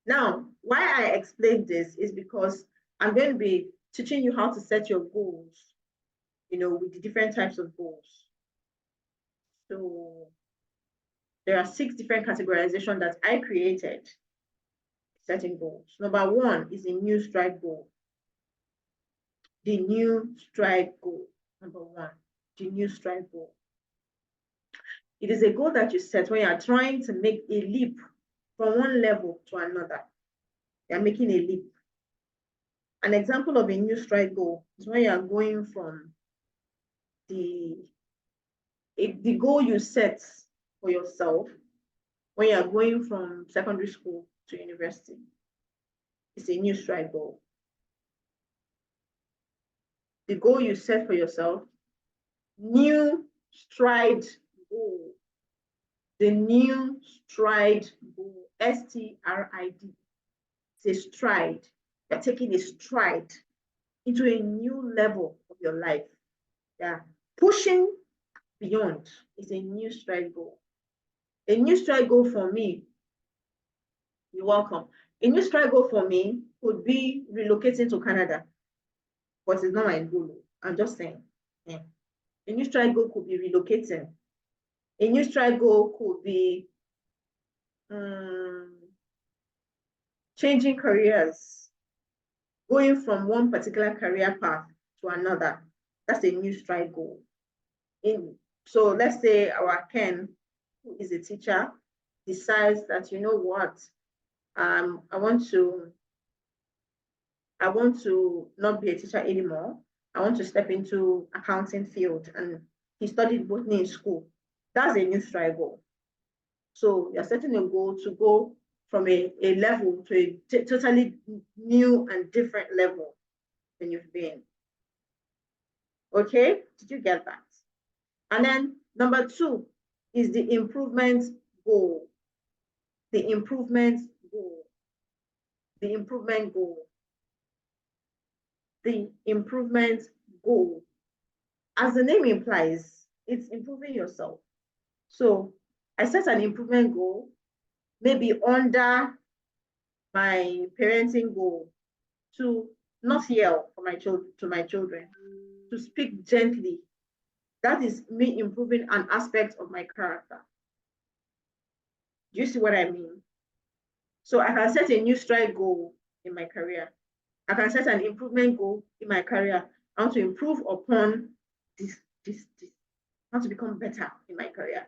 Now, why I explained this is because I'm going to be teaching you how to set your goals, with the different types of goals. So there are 6 different categorizations that I created setting goals. Number 1 is a new stride goal. The new stride goal. Number 1, the new stride goal. It is a goal that you set when you are trying to make a leap from one level to another. You are making a leap. An example of a new stride goal is when you are going from the goal you set for yourself when you are going from secondary school to university. It's a new stride goal. The goal you set for yourself, new stride goal. The new stride goal, STRID. It's a stride. You're taking a stride into a new level of your life. Yeah. Pushing beyond is a new stride goal. A new stride goal for me, you're welcome. A new stride goal for me would be relocating to Canada. but it's not my goal. I'm just saying. Yeah. A new strike goal could be relocating. A new strike goal could be um, changing careers, going from one particular career path to another. That's a new strike goal. So let's say our Ken, who is a teacher, decides that, you know what, I want to not be a teacher anymore. I want to step into accounting field, and he studied botany in school. That's a new strike goal. So you're setting a goal to go from a level to a totally new and different level than you've been. Okay, did you get that? And then number 2 is the improvement goal. The improvement goal. The improvement goal. The improvement goal. As the name implies, it's improving yourself. So I set an improvement goal, maybe under my parenting goal, to not yell for my children, to speak gently. That is me improving an aspect of my character. Do you see what I mean? So I can set a new strike goal in my career. I can set an improvement goal in my career. I want to improve upon this. I want to become better in my career,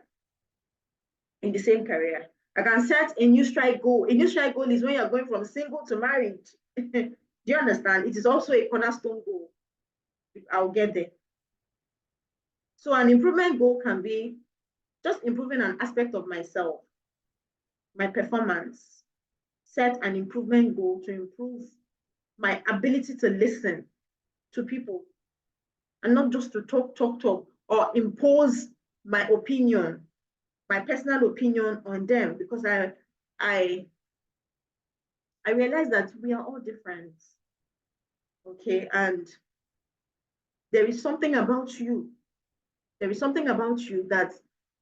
in the same career. I can set a new strike goal. A new strike goal is when you're going from single to married. Do you understand? It is also a cornerstone goal. I'll get there. So an improvement goal can be just improving an aspect of myself, my performance. Set an improvement goal to improve my ability to listen to people and not just to talk, or impose my opinion, my personal opinion on them, because I realize that we are all different. Okay, and there is something about you. There is something about you that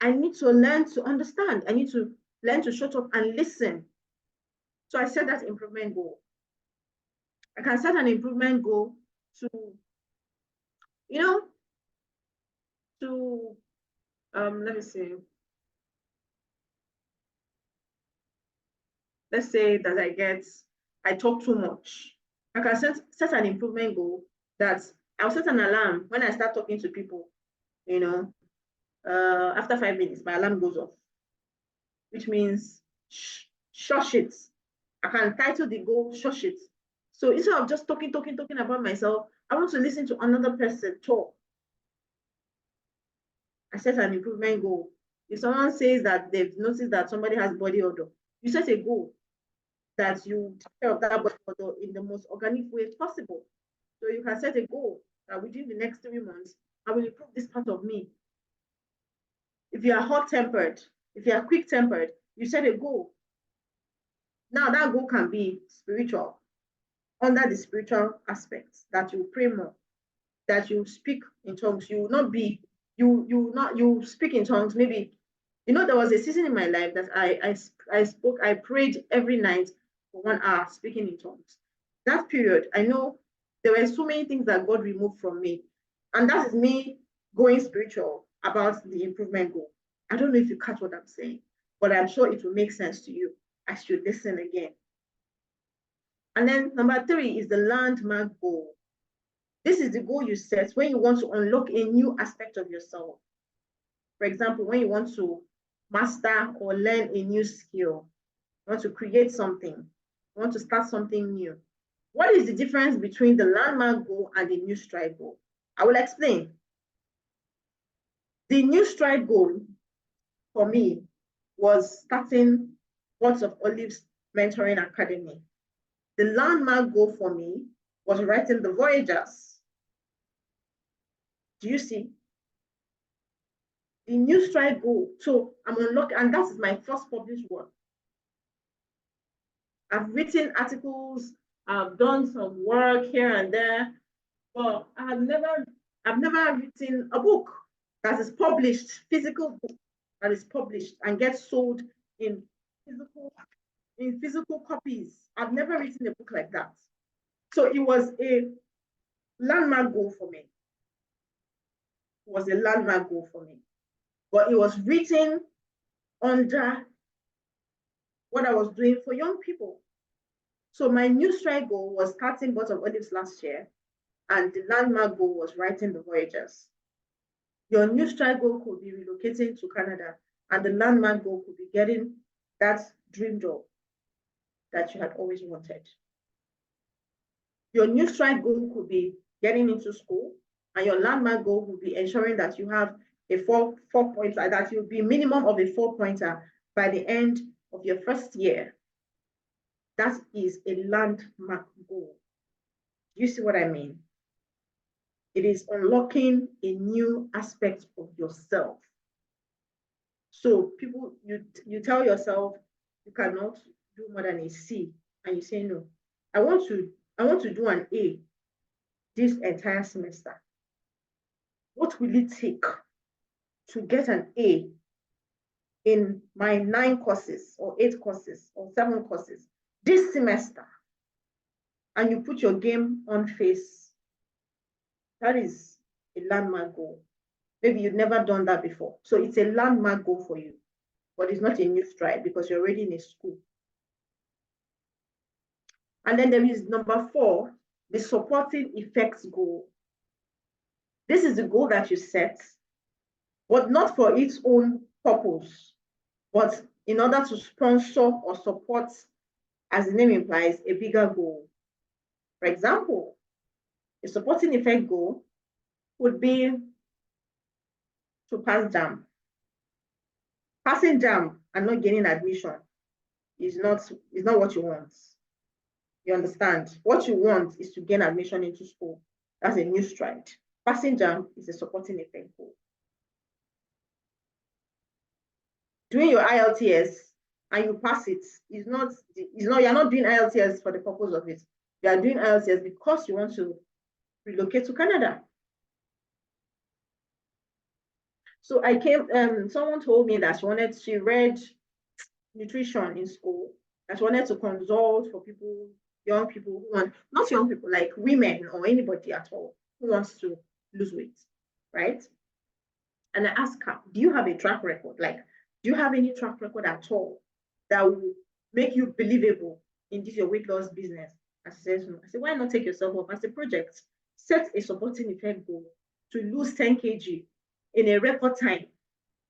I need to learn to understand. I need to learn to shut up and listen. So I set that improvement goal. I can set an improvement goal to, you know, to let me see. Let's say that I talk too much. I can set an improvement goal that I'll set an alarm when I start talking to people, you know, after 5 minutes, my alarm goes off, which means shush it. I can title the goal, shush it. So instead of just talking about myself, I want to listen to another person talk. I set an improvement goal. If someone says that they've noticed that somebody has body odor, you set a goal that you take care of that body odor in the most organic way possible. So you can set a goal that within the next 3 months, I will improve this part of me. If you are hot-tempered, if you are quick-tempered, you set a goal. Now that goal can be spiritual, under the spiritual aspects, that you pray more, that you speak in tongues. You will not be, you speak in tongues. Maybe, there was a season in my life that I prayed every night for 1 hour, speaking in tongues. That period, I know there were so many things that God removed from me. And that is me going spiritual about the improvement goal. I don't know if you catch what I'm saying, but I'm sure it will make sense to you as you listen again. And then number 3 is the landmark goal. This is the goal you set when you want to unlock a new aspect of yourself. For example, when you want to master or learn a new skill, you want to create something, you want to start something new. What is the difference between the landmark goal and the new stride goal? I will explain. The new stride goal for me was starting Words of Olives Mentoring Academy. The landmark goal for me was writing The Voyagers. Do you see? The new stride goal. So I'm unlocking, and that is my first published work. I've written articles, I've done some work here and there, but I've never written a book that is published, physical book that is published and gets sold in physical copies. I've never written a book like that. So it was landmark goal for me. It was a landmark goal for me. But it was written under what I was doing for young people. So my new stride goal was starting Bots of Olives last year, and the landmark goal was writing the Voyagers. Your new stride goal could be relocating to Canada, and the landmark goal could be getting that dream job that you had always wanted. Your new stride goal could be getting into school, and your landmark goal would be ensuring that you have a four-pointer, that you'll be minimum of a 4-pointer by the end of your first year. That is a landmark goal. Do you see what I mean? It is unlocking a new aspect of yourself. So people, you tell yourself you cannot do more than a C, and you say no. I want to do an A this entire semester. What will it take to get an A in my 9 courses or 8 courses or 7 courses this semester? And you put your game on face. That is a landmark goal. Maybe you've never done that before. So it's a landmark goal for you, but it's not a new stride because you're already in a school. And then there is number 4, the supporting effects goal. This is the goal that you set, but not for its own purpose, but in order to sponsor or support, as the name implies, a bigger goal. For example, a supporting effect goal would be to pass JAMB. Passing JAMB and not gaining admission is not what you want. You understand? What you want is to gain admission into school. That's a new stride. Passing JAMB is a supporting effect goal. Doing your IELTS and you pass it is not, you're not doing IELTS for the purpose of it. You are doing IELTS because you want to relocate to Canada. So I came, someone told me that she read nutrition in school, that she wanted to consult for people, young people who want, not young people, like women or anybody at all who wants to lose weight, right? And I asked her, do you have a track record? Like, do you have any track record at all that will make you believable in this your weight loss business? And she says no. I said, why not take yourself up as a project? Set a supporting effect goal to lose 10 kg in a record time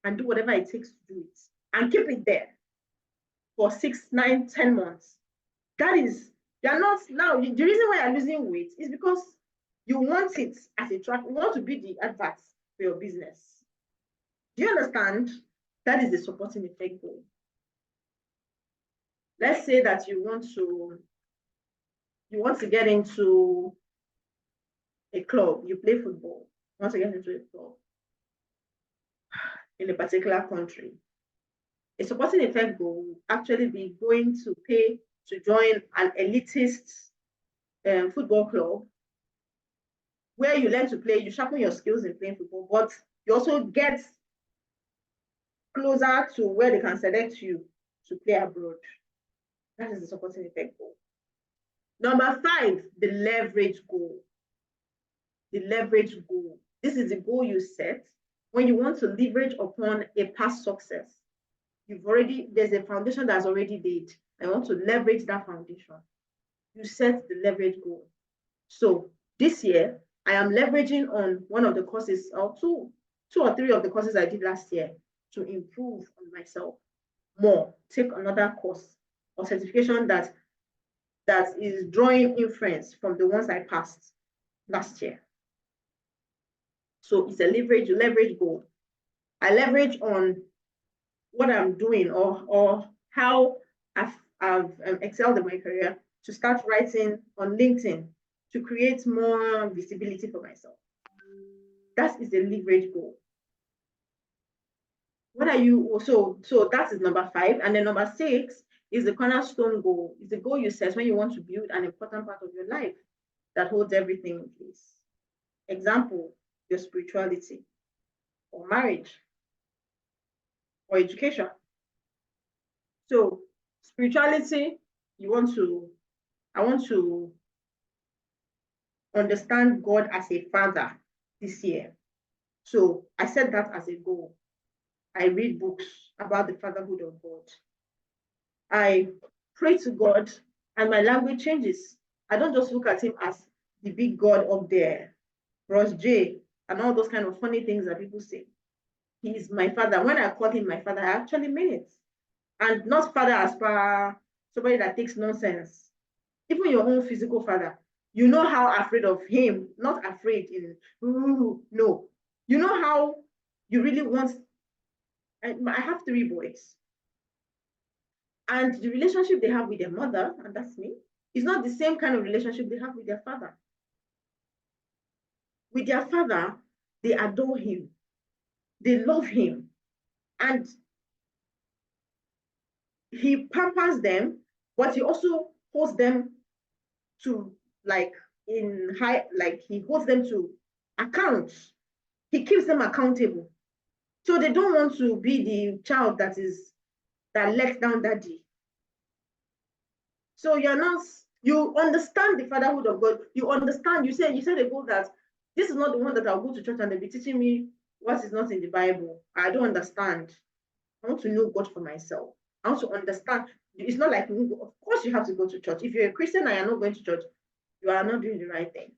and do whatever it takes to do it and keep it there for 6, 9, 10 months. That is, you're not now, the reason why you're losing weight is because you want it as a track, you want to be the advert for your business. Do you understand? That is the supporting effect goal. Let's say that you want to get into a club, you play football, you want to get into a club in a particular country. A supporting effect goal will actually be going to pay to join an elitist football club where you learn to play, you sharpen your skills in playing football, but you also get closer to where they can select you to play abroad. That is the supporting effect goal. Number 5, the leverage goal. The leverage goal. This is the goal you set when you want to leverage upon a past success. There's a foundation that's already laid. I want to leverage that foundation. You set the leverage goal. So this year, I am leveraging on one of the courses, or two or three of the courses I did last year to improve on myself more, take another course or certification that is drawing inference from the ones I passed last year. So it's a leverage goal. I leverage on what I'm doing or how I've excelled in my career to start writing on LinkedIn to create more visibility for myself. That is a leverage goal. What are you also? So that is number 5. And then number 6 is the cornerstone goal. It's the goal you set when you want to build an important part of your life that holds everything in place. Example, your spirituality, or marriage, or education. So spirituality, I want to understand God as a father this year. So I set that as a goal. I read books about the fatherhood of God. I pray to God, and my language changes. I don't just look at him as the big God up there, Ross J, and all those kind of funny things that people say. He is my father. When I call him my father, I actually mean it. And not father as per somebody that takes nonsense. Even your own physical father, you know how afraid of him, not afraid in, no. You know how you really want, I have 3 boys. And the relationship they have with their mother, and that's me, is not the same kind of relationship they have with their father. With their father, they adore him, they love him, and he pampers them, but he also holds them to, like, in high, like he holds them to account. He keeps them accountable. So they don't want to be the child that lets down daddy. So you understand the fatherhood of God. You understand, you said ago that this is not the one that I'll go to church and they'll be teaching me what is not in the Bible. I don't understand. I want to know God for myself. I want to understand. It's not like, of course you have to go to church. If you're a Christian and you're not going to church, you are not doing the right thing.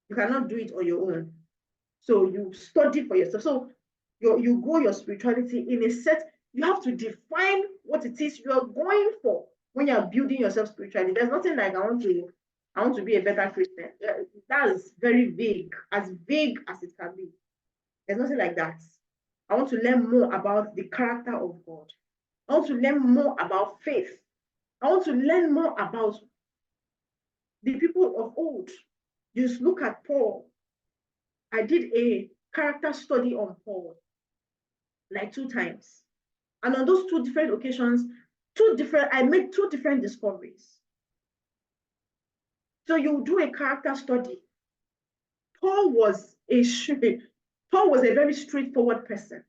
You cannot do it on your own. So you study for yourself. So you grow your spirituality in a set. You have to define what it is you are going for when you're building yourself spiritually. There's nothing like I want to be a better Christian. That is very vague as it can be. There's nothing like that. I want to learn more about the character of God. I want to learn more about faith. I want to learn more about the people of old. Just look at Paul. I did a character study on Paul like 2 times. And on those 2 different occasions, I made 2 different discoveries. So you do a character study. Paul was a very straightforward person.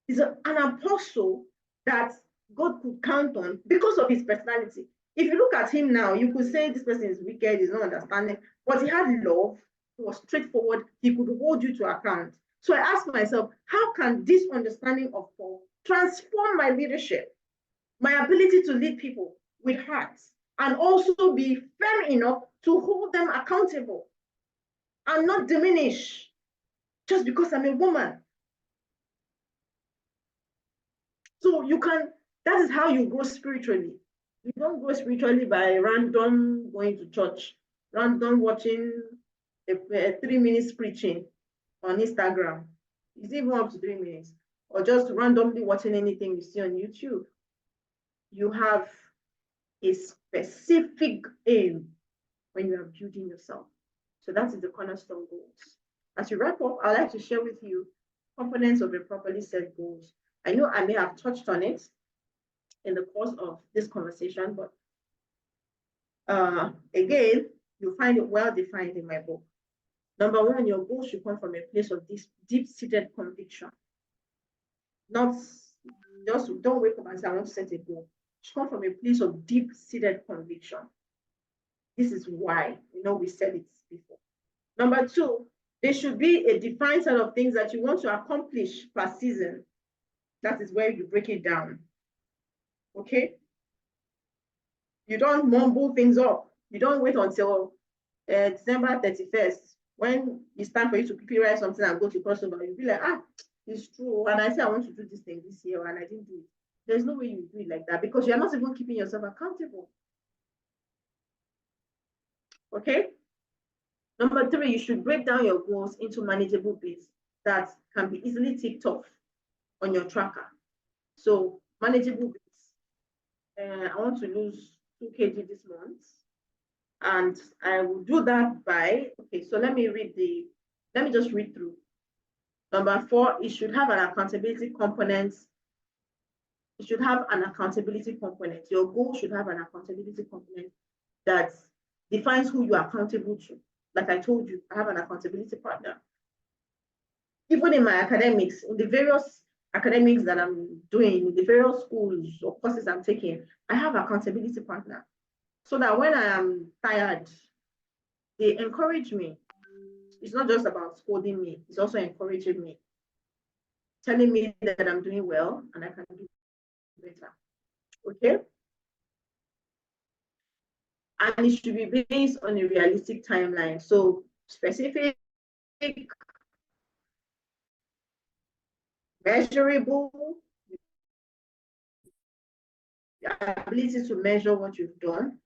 He's an apostle that God could count on because of his personality. If you look at him now, you could say this person is wicked, he's not understanding, but he had love, he was straightforward, he could hold you to account. So I asked myself, how can this understanding of Paul transform my leadership, my ability to lead people with hearts, and also be firm enough to hold them accountable and not diminish just because I'm a woman? So that is how you grow spiritually. You don't grow spiritually by random going to church, random watching a 3 minutes preaching on Instagram. It's even up to 3 minutes. Or just randomly watching anything you see on YouTube. You have a specific aim when you are building yourself. So that is the cornerstone goals. As we wrap up, I'd like to share with you components of a properly set goals. I know I may have touched on it in the course of this conversation, but again, you'll find it well defined in my book. Number 1, your goals should come from a place of this deep-seated conviction. Not just don't wake up and say, I want to set a goal. It should come from a place of deep-seated conviction. This is why, we said it before. Number 2, there should be a defined set of things that you want to accomplish per season. That is where you break it down. Okay? You don't mumble things up. You don't wait until December 31st when it's time for you to quickly write something and go to crossover. You'll be like, it's true. And I say I want to do this thing this year and I didn't do it. There's no way you do it like that because you're not even keeping yourself accountable. Okay? Number 3, you should break down your goals into manageable bits that can be easily ticked off on your tracker. So manageable bits. I want to lose 2 kg this month. And I will do that by, okay, so let me just read through. Number 4, it should have an accountability component. It should have an accountability component. Your goal should have an accountability component that defines who you are accountable to. Like I told you, I have an accountability partner. Even in my academics, in the various academics that I'm doing, in the various schools or courses I'm taking, I have accountability partner. So that when I am tired, they encourage me. It's not just about scolding me, it's also encouraging me, telling me that I'm doing well and I can do better. Okay? And it should be based on a realistic timeline. So specific, measurable, the ability to measure what you've done.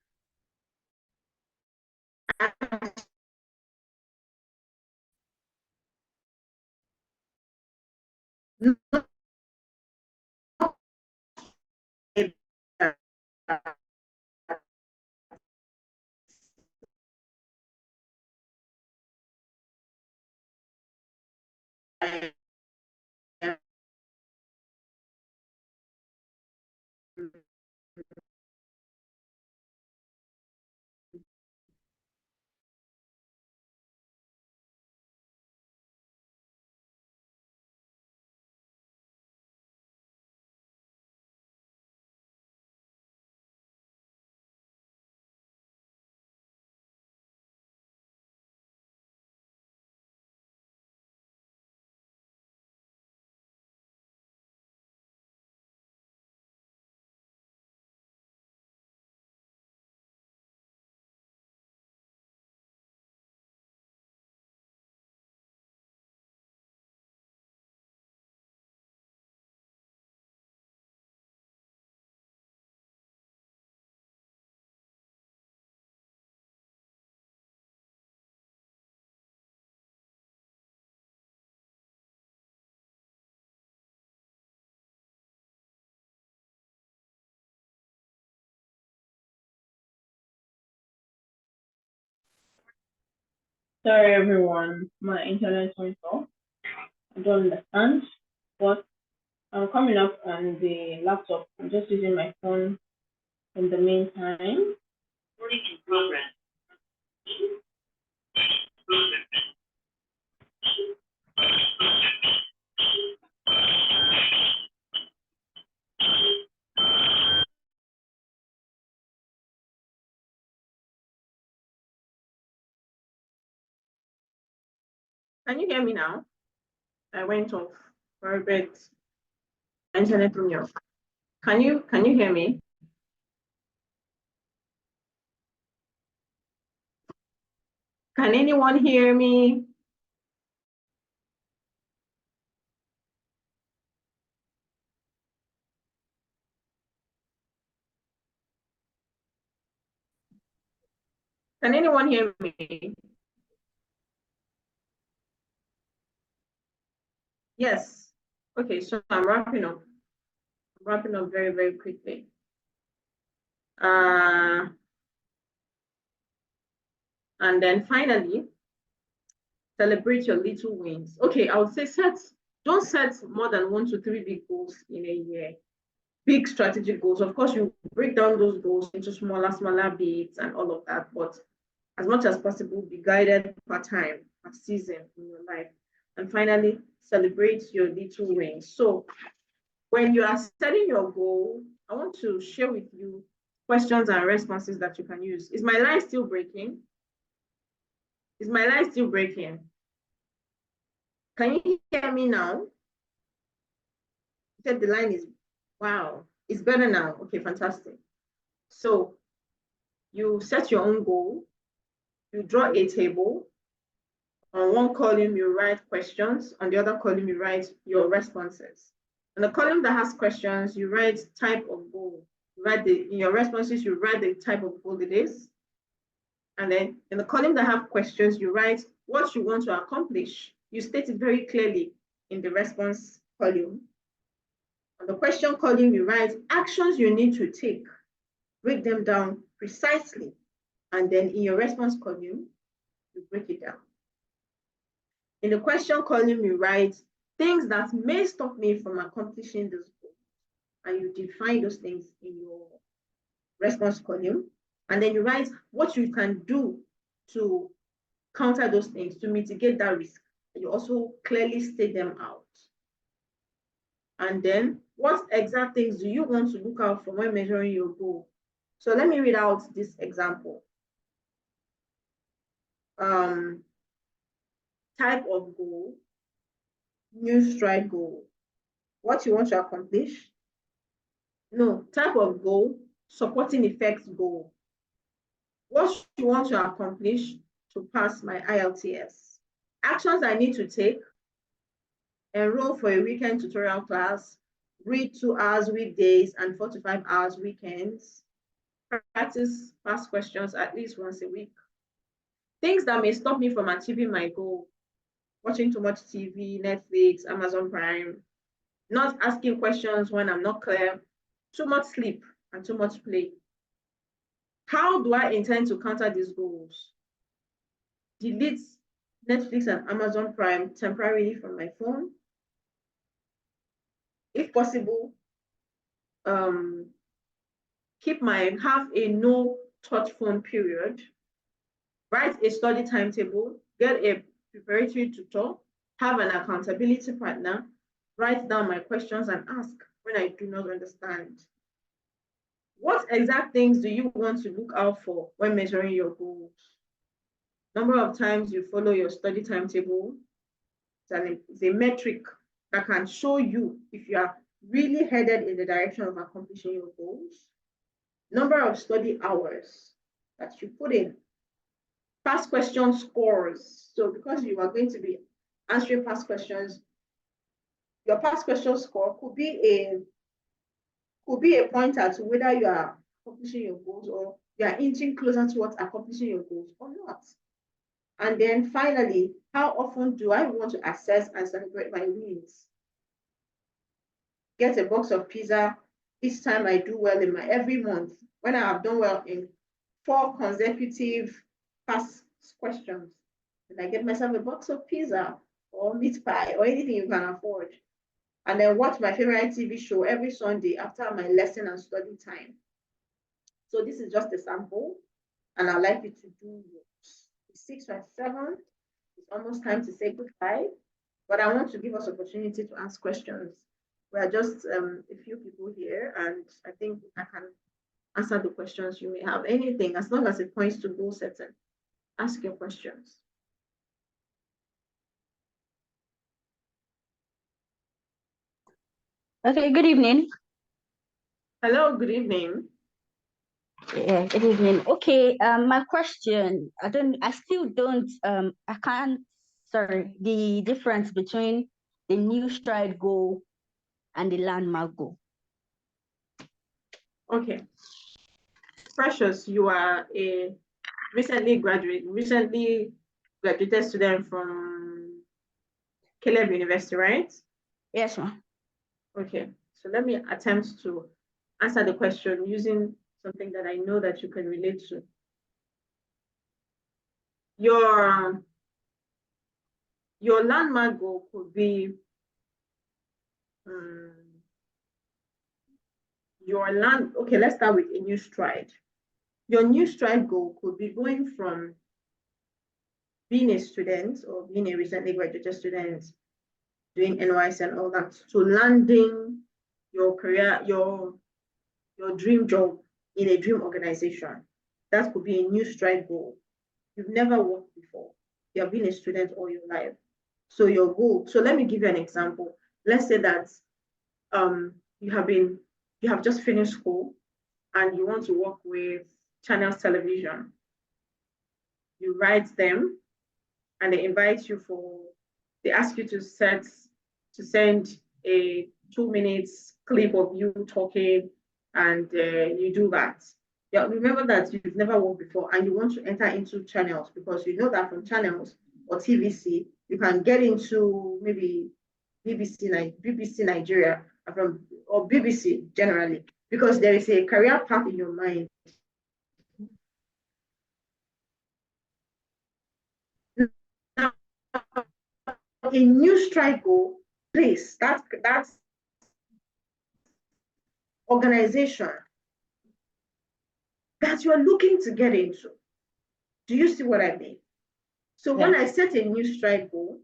Sorry everyone, my internet went off. I don't understand, but I'm coming up on the laptop. I'm just using my phone in the meantime. Recording in progress. Can you hear me now? I went off for a bit. Internet from you. Can you hear me? Can anyone hear me? Can anyone hear me? Yes. Okay, so I'm wrapping up. I'm wrapping up very, very quickly. And then finally, celebrate your little wins. Okay, I would say don't set more than 1 to 3 big goals in a year. Big strategic goals. Of course, you break down those goals into smaller bits and all of that, but as much as possible, be guided per time, per season in your life. And finally, celebrate your little wins. So when you are setting your goal, I want to share with you questions and responses that you can use. Is my line still breaking? Is my line still breaking? Can you hear me now? You said the line is, wow, it's better now. Okay, fantastic. So you set your own goal, you draw a table. On one column, you write questions. On the other column, you write your responses. In the column that has questions, you write type of goal. In your responses, you write the type of goal it is. And then in the column that have questions, you write what you want to accomplish. You state it very clearly in the response column. On the question column, you write actions you need to take. Break them down precisely. And then in your response column, you break it down. In the question column, you write things that may stop me from accomplishing this goal. And you define those things in your response column. And then you write what you can do to counter those things, to mitigate that risk. You also clearly state them out. And then what exact things do you want to look out for when measuring your goal? So let me read out this example. type of goal, new stride goal, what you want to accomplish. No, type of goal, supporting effects goal. What you want to accomplish to pass my IELTS. Actions I need to take, enroll for a weekend tutorial class, read 2 hours weekdays and 4 to 5 hours weekends, practice past questions at least once a week. Things that may stop me from achieving my goal, watching too much TV, Netflix, Amazon Prime, not asking questions when I'm not clear, too much sleep, and too much play. How do I intend to counter these goals? Delete Netflix and Amazon Prime temporarily from my phone. If possible, have a no touch phone period. Write a study timetable, get a preparatory tutor, have an accountability partner, write down my questions and ask when I do not understand. What exact things do you want to look out for when measuring your goals? Number of times you follow your study timetable. It's a metric that can show you if you are really headed in the direction of accomplishing your goals. Number of study hours that you put in. Past question scores. So because you are going to be answering past questions, your past question score could be a pointer to whether you are accomplishing your goals or you are inching closer towards accomplishing your goals or not. And then finally, how often do I want to assess and celebrate my wins? Get a box of pizza each time I do well in every month. When I have done well in 4 consecutive past questions, and I get myself a box of pizza or meat pie or anything you can afford. And then watch my favorite TV show every Sunday after my lesson and study time. So this is just a sample, and I'd like you to do yours. It's 6:27. It's almost time to say goodbye, but I want to give us opportunity to ask questions. We are just a few people here, and I think I can answer the questions you may have. Anything, as long as it points to goal setting. Ask your questions. Okay, good evening. Hello, good evening. Yeah, good evening. Okay, my question, I still don't, I can't, sorry, the difference between the new stride goal and the landmark goal. Okay. Precious, you are a recently graduated student from Caleb University, right? Yes, ma'am. Okay, so let me attempt to answer the question using something that I know that you can relate to. Your landmark goal could be okay, let's start with a new stride. Your new stride goal could be going from being a student or being a recently graduated student, doing NYS and all that, to landing your career, your dream job in a dream organization. That could be a new stride goal. You've never worked before. You have been a student all your life. So your goal, so let me give you an example. Let's say that you have just finished school and you want to work with Channels Television. You write them and they invite you they ask you to send a 2 minutes clip of you talking, and you do that. Yeah, remember that you've never worked before and you want to enter into Channels because you know that from Channels or TVC, you can get into maybe BBC Nigeria or BBC generally, because there is a career path in your mind. Now, a new strike goal place, that's organization that you're looking to get into. Do you see what I mean? So when I set a new strike goal,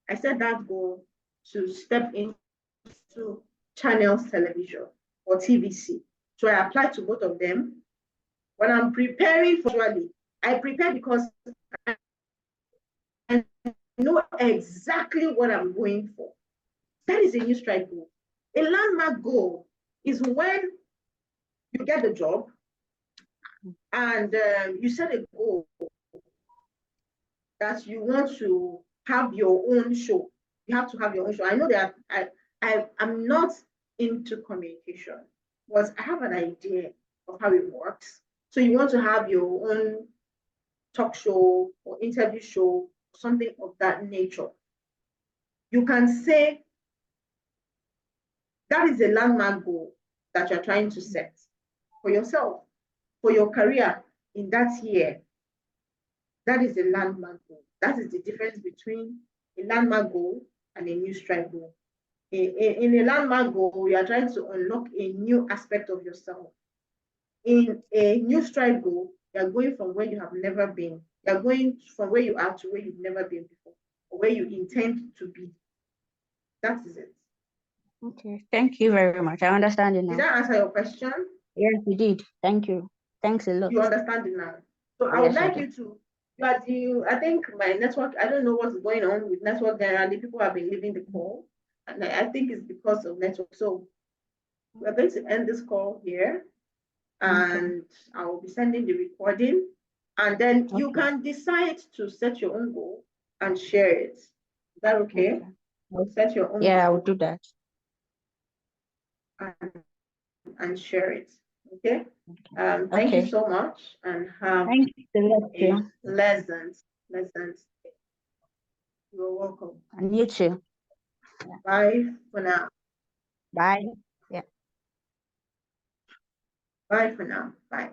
I set that goal to step into Channels Television or TVC. So I apply to both of them. When I'm preparing for I prepare because I know exactly what I'm going for. That is a new stride goal. A landmark goal is when you get the job and you set a goal that you want to have your own show. You have to have your own show. I know that I'm not into communication, but I have an idea of how it works. So you want to have your own talk show or interview show, something of that nature. You can say that is a landmark goal that you're trying to set for yourself, for your career in that year. That is a landmark goal. That is the difference between a landmark goal and a new stride goal. In a landmark goal, you are trying to unlock a new aspect of yourself. In a new stride goal, you are going from where you have never been. You are going from where you are to where you've never been before, or where you intend to be. That is it. Okay, thank you very much. I understand it now. Did that answer your question? Yes, you did. Thank you. Thanks a lot. You understand it now. So I would Yes, I like do. you to, I think my network, I don't know what's going on with network generally. People have been leaving the call, and I think it's because of network. So we're going to end this call here, and I will be sending the recording, and then you Okay. can decide to set your own goal and share it. Is that okay? Set your own Yeah, I goal will do that. and share it. Okay. Thank you Okay. so much, and have Thank you so much. a Yeah. pleasant day. You're welcome. And you too. Bye for now. Bye. Yeah. Bye for now. Bye.